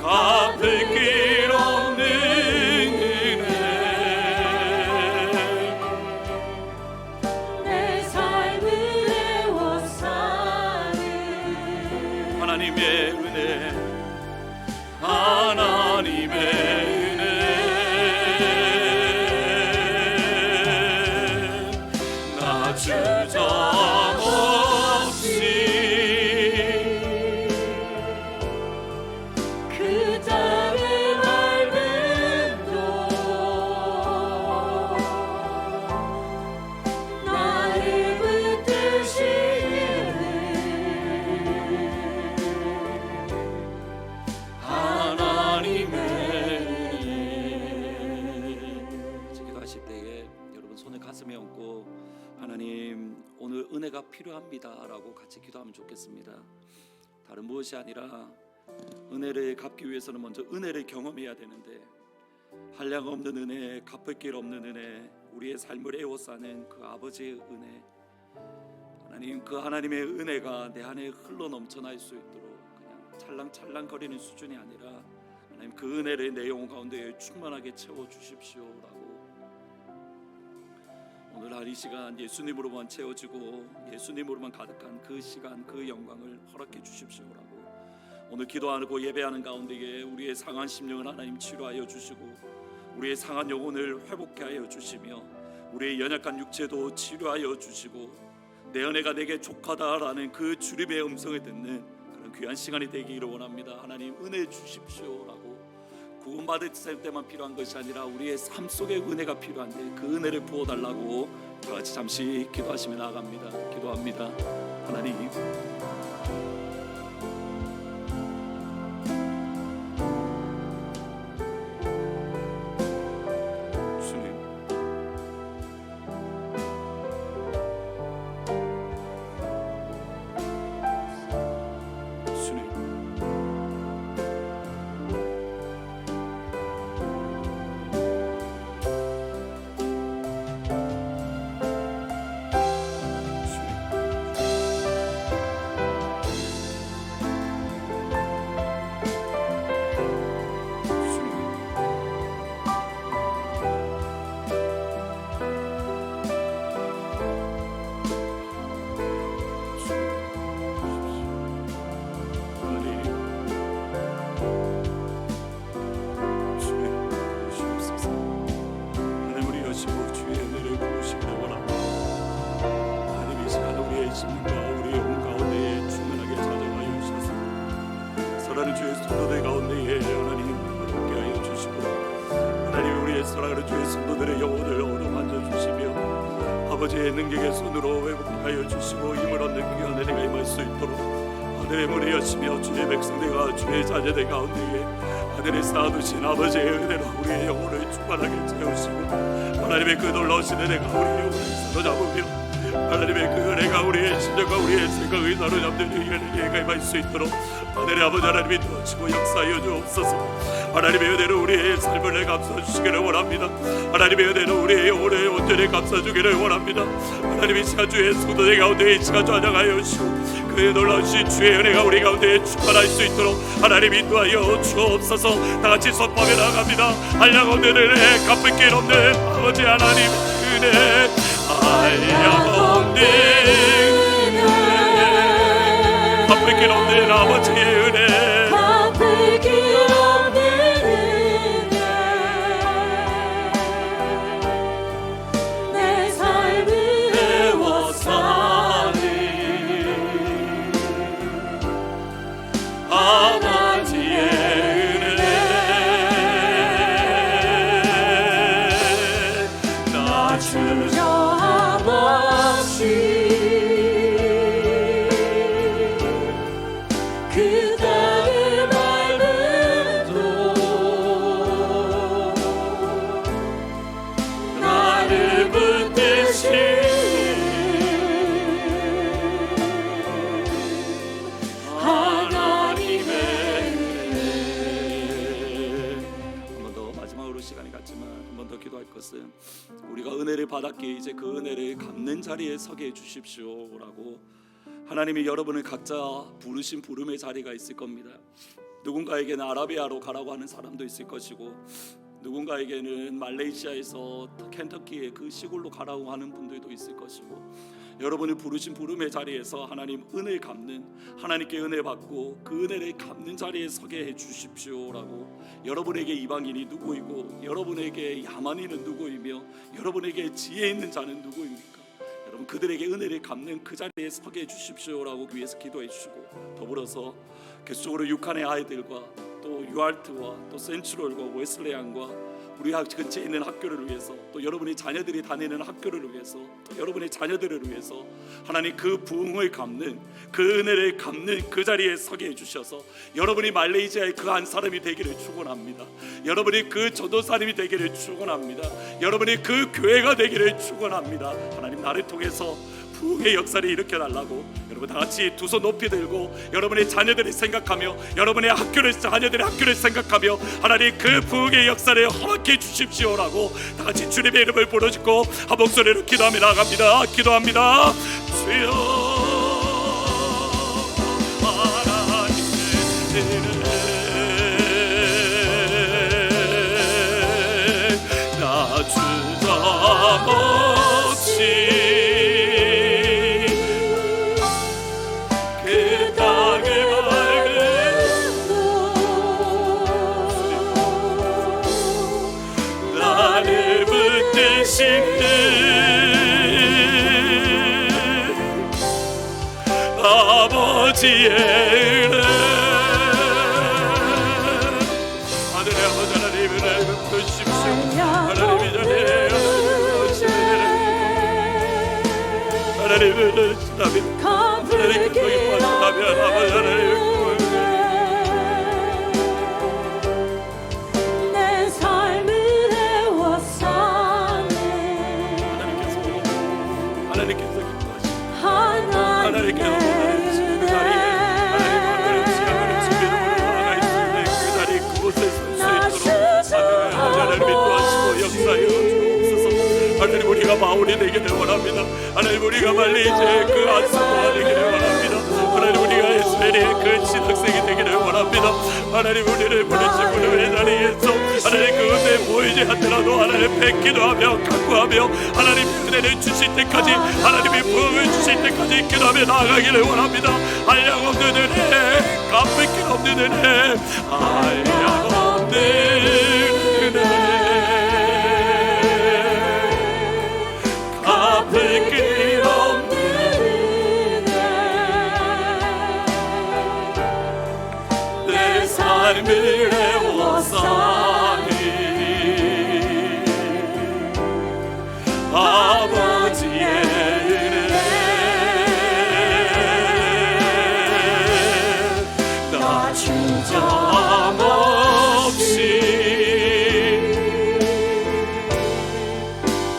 갚을 길 없는 은혜, 내 삶을 에워싸는 하나님의 은혜, 하나님의 은혜, 나 주저없이 그 땅의 맑음도 나를 붙드시는 하나님의 기도하실 때에 여러분 손을 가슴에 얹고 하나님 오늘 은혜가 필요합니다라고 같이 기도하면 좋겠습니다. 다른 무엇이 아니라 은혜를 갚기 위해서는 먼저 은혜를 경험해야 되는데 한량없는 은혜, 갚을 길 없는 은혜, 우리의 삶을 에워싸는 그 아버지의 은혜, 하나님 그 하나님의 은혜가 내 안에 흘러 넘쳐날 수 있도록 그냥 찰랑찰랑거리는 수준이 아니라 하나님 그 은혜를 내 영혼 가운데 충만하게 채워주십시오라고 오늘 한 이 시간 예수님으로만 채워지고 예수님으로만 가득한 그 시간 그 영광을 허락해 주십시오라고 오늘 기도하고 예배하는 가운데에 우리의 상한 심령을 하나님 치료하여 주시고 우리의 상한 영혼을 회복케 하여 주시며 우리의 연약한 육체도 치료하여 주시고 내 은혜가 내게 족하다라는 그 주님의 음성을 듣는 그런 귀한 시간이 되기를 원합니다. 하나님 은혜 주십시오라고 구원받을 때만 필요한 것이 아니라 우리의 삶 속에 은혜가 필요한데 그 은혜를 부어달라고 다 같이 잠시 기도하시며 나아갑니다. 기도합니다. 하나님 주의 성도들 가운데에 하나님 함께 하여 주시고 하나님 우리의 사랑하는 주의 성도들의 영혼을 어루만져 주시며 아버지의 능력의 손으로 회복하여 주시고 힘을 얻는 귀한 은혜가 임할 수 있도록 하늘의 문이 여시며 주의 백성들과 주의 자녀들 가운데에 하늘에 쌓아두신 아버지의 은혜로 우리의 영혼을 충만하게 채우시고 하나님의 그 놀라우신 은혜가 우리의 영혼을 사로잡으며 하나님의 그 은혜가 우리의 심령과 우리의 생각을 사로잡는 은혜가 임할 수 있도록 하늘의 아버지 하나님이 도와주시고 역사하여 주옵소서. 하나님의 은혜로 우리의 삶을 감싸주시기를 원합니다. 하나님의 은혜로 우리의 영혼을 온전히 감싸주기를 원합니다. 하나님 이 시간 주의 성도들 가운데 이 시간 찬양하여 주시고 그의 놀라우신 주의 은혜가 우리 가운데 충만할 수 있도록 하나님 인도하여 주옵소서. 다같이 선포하며 나아갑니다. 한량없는 은혜, 갚을 길 없는 아버지 하나님 은혜, 한량없는 은혜, 갚을 길 없는 아버지의 은혜, 갚을 길 없는 은혜, 내 삶을 에워싸는 아버지의 은혜, 나 주저함 없이 그 땅을 밟은 시간이 갔지만 한 번 더 기도할 것은 우리가 은혜를 받았기에 이제 그 은혜를 갚는 자리에 서게 해주십시오라고 하나님이 여러분을 각자 부르신 부름의 자리가 있을 겁니다. 누군가에게는 아라비아로 가라고 하는 사람도 있을 것이고 누군가에게는 말레이시아에서 켄터키의 그 시골로 가라고 하는 분들도 있을 것이고 여러분을 부르신 부름의 자리에서 하나님 은혜를 갚는 하나님께 은혜 받고 그 은혜를 갚는 자리에 서게 해주십시오라고 여러분에게 이방인이 누구이고 여러분에게 야만인은 누구이며 여러분에게 지혜 있는 자는 누구입니까? 여러분 그들에게 은혜를 갚는 그 자리에 서게 해주십시오라고 위해서 기도해 주시고 더불어서 계속적으로 6한의 아이들과 또 유알트와 또 센츄럴과 웨슬레안과 우리 근처에 있는 학교를 위해서 또 여러분의 자녀들이 다니는 학교를 위해서 또 여러분의 자녀들을 위해서 하나님 그 부흥을 갚는 그 은혜를 갚는 그 자리에 서게 해주셔서 여러분이 말레이시아의 그 한 사람이 되기를 축원합니다. 여러분이 그 전도사님이 되기를 축원합니다. 여러분이 그 교회가 되기를 축원합니다. 하나님 나를 통해서 부흥의 역사를 일으켜달라고 여러분 다 같이 두 손 높이 들고 여러분의 자녀들을 생각하며 여러분의 자녀들의 학교를 생각하며 하나님 그 부흥의 역사를 허락해 주십시오라고 다 같이 주님의 이름을 부르짖고 한 목소리로 기도하며 나아갑니다. 기도합니다. 주여 나 주저 없이 아버지의 은혜 하늘의 아버지 하나님을 부르십시오. 하나님이 전에 하나님을 부르시다면 하나님 그쪽에 빠졌다면 아버지 하나님 내 삶을 해왔사네 하나님께서 기뻐하시고 하나님의 하나님 우리가 바울이 되기를 원합니다. 하나님 우리가 말레이시아의 그 안수가 되기를 원합니다. 하나님 우리가 에스베리의 그 신학생이 되기를 원합니다. 하나님 우리를 부르신 부름의 자리에서 하나님 그 은혜 보이지 않더라도 하나님 뵙기도 하며 간구하며 하나님 은혜를 주실 때까지 하나님이 부흥을 주실 때까지 기도하며 나아가기를 원합니다. 한량 없는 은혜 갚을 길 없는 은혜 한량 없는 은혜 갚을 길 없는 내 삶을 해워사니 아버지의 은혜 나 주저함 없이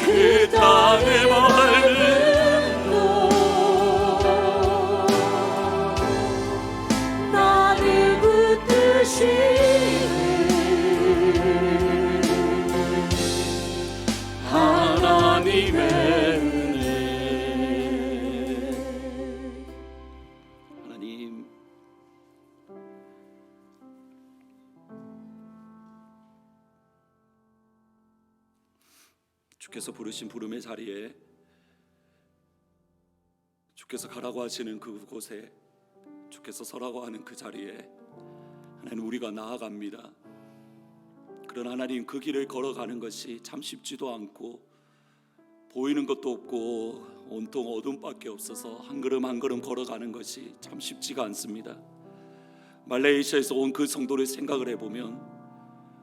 그 땅에 나를 붙드시는 하나님의 은혜 하나님 주께서 부르신 부름의 자리에 주께서 가라고 하시는 그곳에 주께서 서라고 하는 그 자리에 하나님 우리가 나아갑니다. 그런 하나님 그 길을 걸어가는 것이 참 쉽지도 않고 보이는 것도 없고 온통 어둠밖에 없어서 한 걸음 한 걸음 걸어가는 것이 참 쉽지가 않습니다. 말레이시아에서 온 그 성도를 생각을 해보면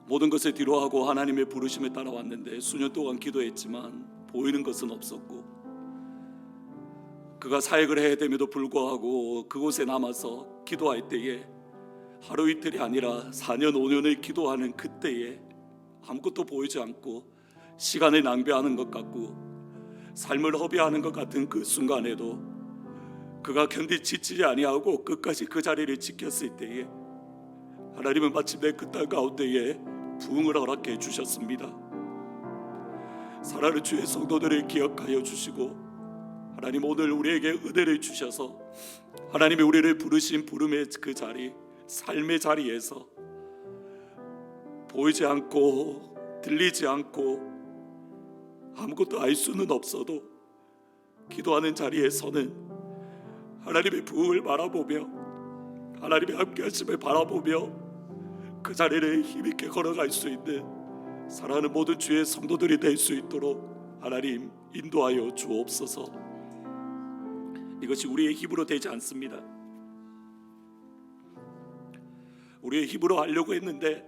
모든 것을 뒤로하고 하나님의 부르심에 따라왔는데 수년 동안 기도했지만 보이는 것은 없었고 그가 사역을 해야 됨에도 불구하고 그곳에 남아서 기도할 때에 하루 이틀이 아니라 4년 5년을 기도하는 그때에 아무것도 보이지 않고 시간을 낭비하는 것 같고 삶을 허비하는 것 같은 그 순간에도 그가 견디 지치지 아니하고 끝까지 그 자리를 지켰을 때에 하나님은 마침내 그 땅 가운데에 부흥을 허락해 주셨습니다. 사랑하는 주의 성도들을 기억하여 주시고 하나님 오늘 우리에게 은혜를 주셔서 하나님이 우리를 부르신 부름의 그 자리, 삶의 자리에서 보이지 않고 들리지 않고 아무것도 알 수는 없어도 기도하는 자리에서는 하나님의 부흥을 바라보며 하나님의 함께하심을 바라보며 그 자리를 힘있게 걸어갈 수 있는 사랑하는 모든 주의 성도들이 될 수 있도록 하나님 인도하여 주옵소서. 이것이 우리의 힘으로 되지 않습니다. 우리의 힘으로 하려고 했는데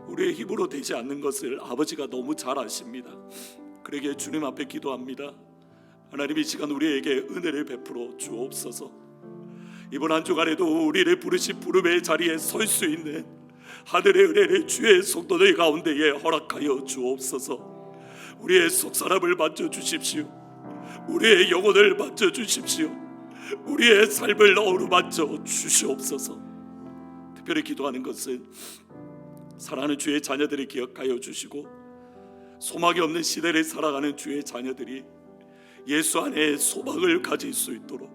우리의 힘으로 되지 않는 것을 아버지가 너무 잘 아십니다. 그러기에 주님 앞에 기도합니다. 하나님 이 시간 우리에게 은혜를 베풀어 주옵소서. 이번 한 주간에도 우리를 부르신 부름의 자리에 설 수 있는 하늘의 은혜를 주의 성도들 가운데에 허락하여 주옵소서. 우리의 속사람을 만져주십시오. 우리의 영혼을 만져주십시오. 우리의 삶을 어루만져 주시옵소서. 특별히 기도하는 것은 사랑하는 주의 자녀들을 기억하여 주시고 소망이 없는 시대를 살아가는 주의 자녀들이 예수 안에 소망을 가질 수 있도록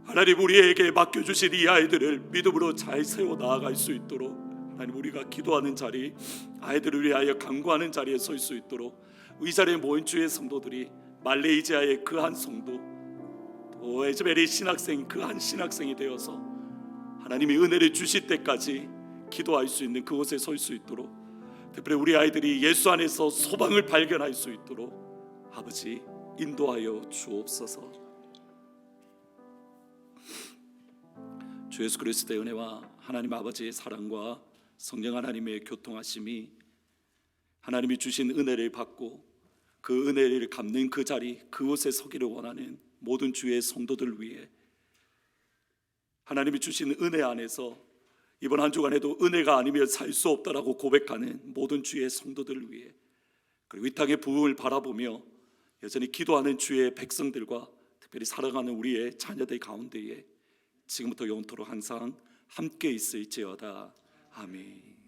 하나님 우리에게 맡겨주신 이 아이들을 믿음으로 잘 세워 나아갈 수 있도록 하나님 우리가 기도하는 자리, 아이들을 위하여 간구하는 자리에 설 수 있도록 이 자리에 모인 주의 성도들이 말레이시아의 그 한 성도, 또 에즈베리 신학생 그 한 신학생이 되어서 하나님이 은혜를 주실 때까지 기도할 수 있는 그곳에 설 수 있도록, 특별히 우리 아이들이 예수 안에서 소망을 발견할 수 있도록 아버지 인도하여 주옵소서. 주 예수 그리스도의 은혜와 하나님 아버지의 사랑과 성령 하나님의 교통하심이 하나님이 주신 은혜를 받고 그 은혜를 갚는 그 자리, 그곳에 서기를 원하는 모든 주의 성도들 위해 하나님이 주신 은혜 안에서 이번 한 주간에도 은혜가 아니면 살 수 없다라고 고백하는 모든 주의 성도들을 위해, 그리고 이 땅의 부흥을 바라보며 여전히 기도하는 주의 백성들과 특별히 사랑하는 우리의 자녀들 가운데에 지금부터 영원토록 항상 함께 있을지어다. 아멘.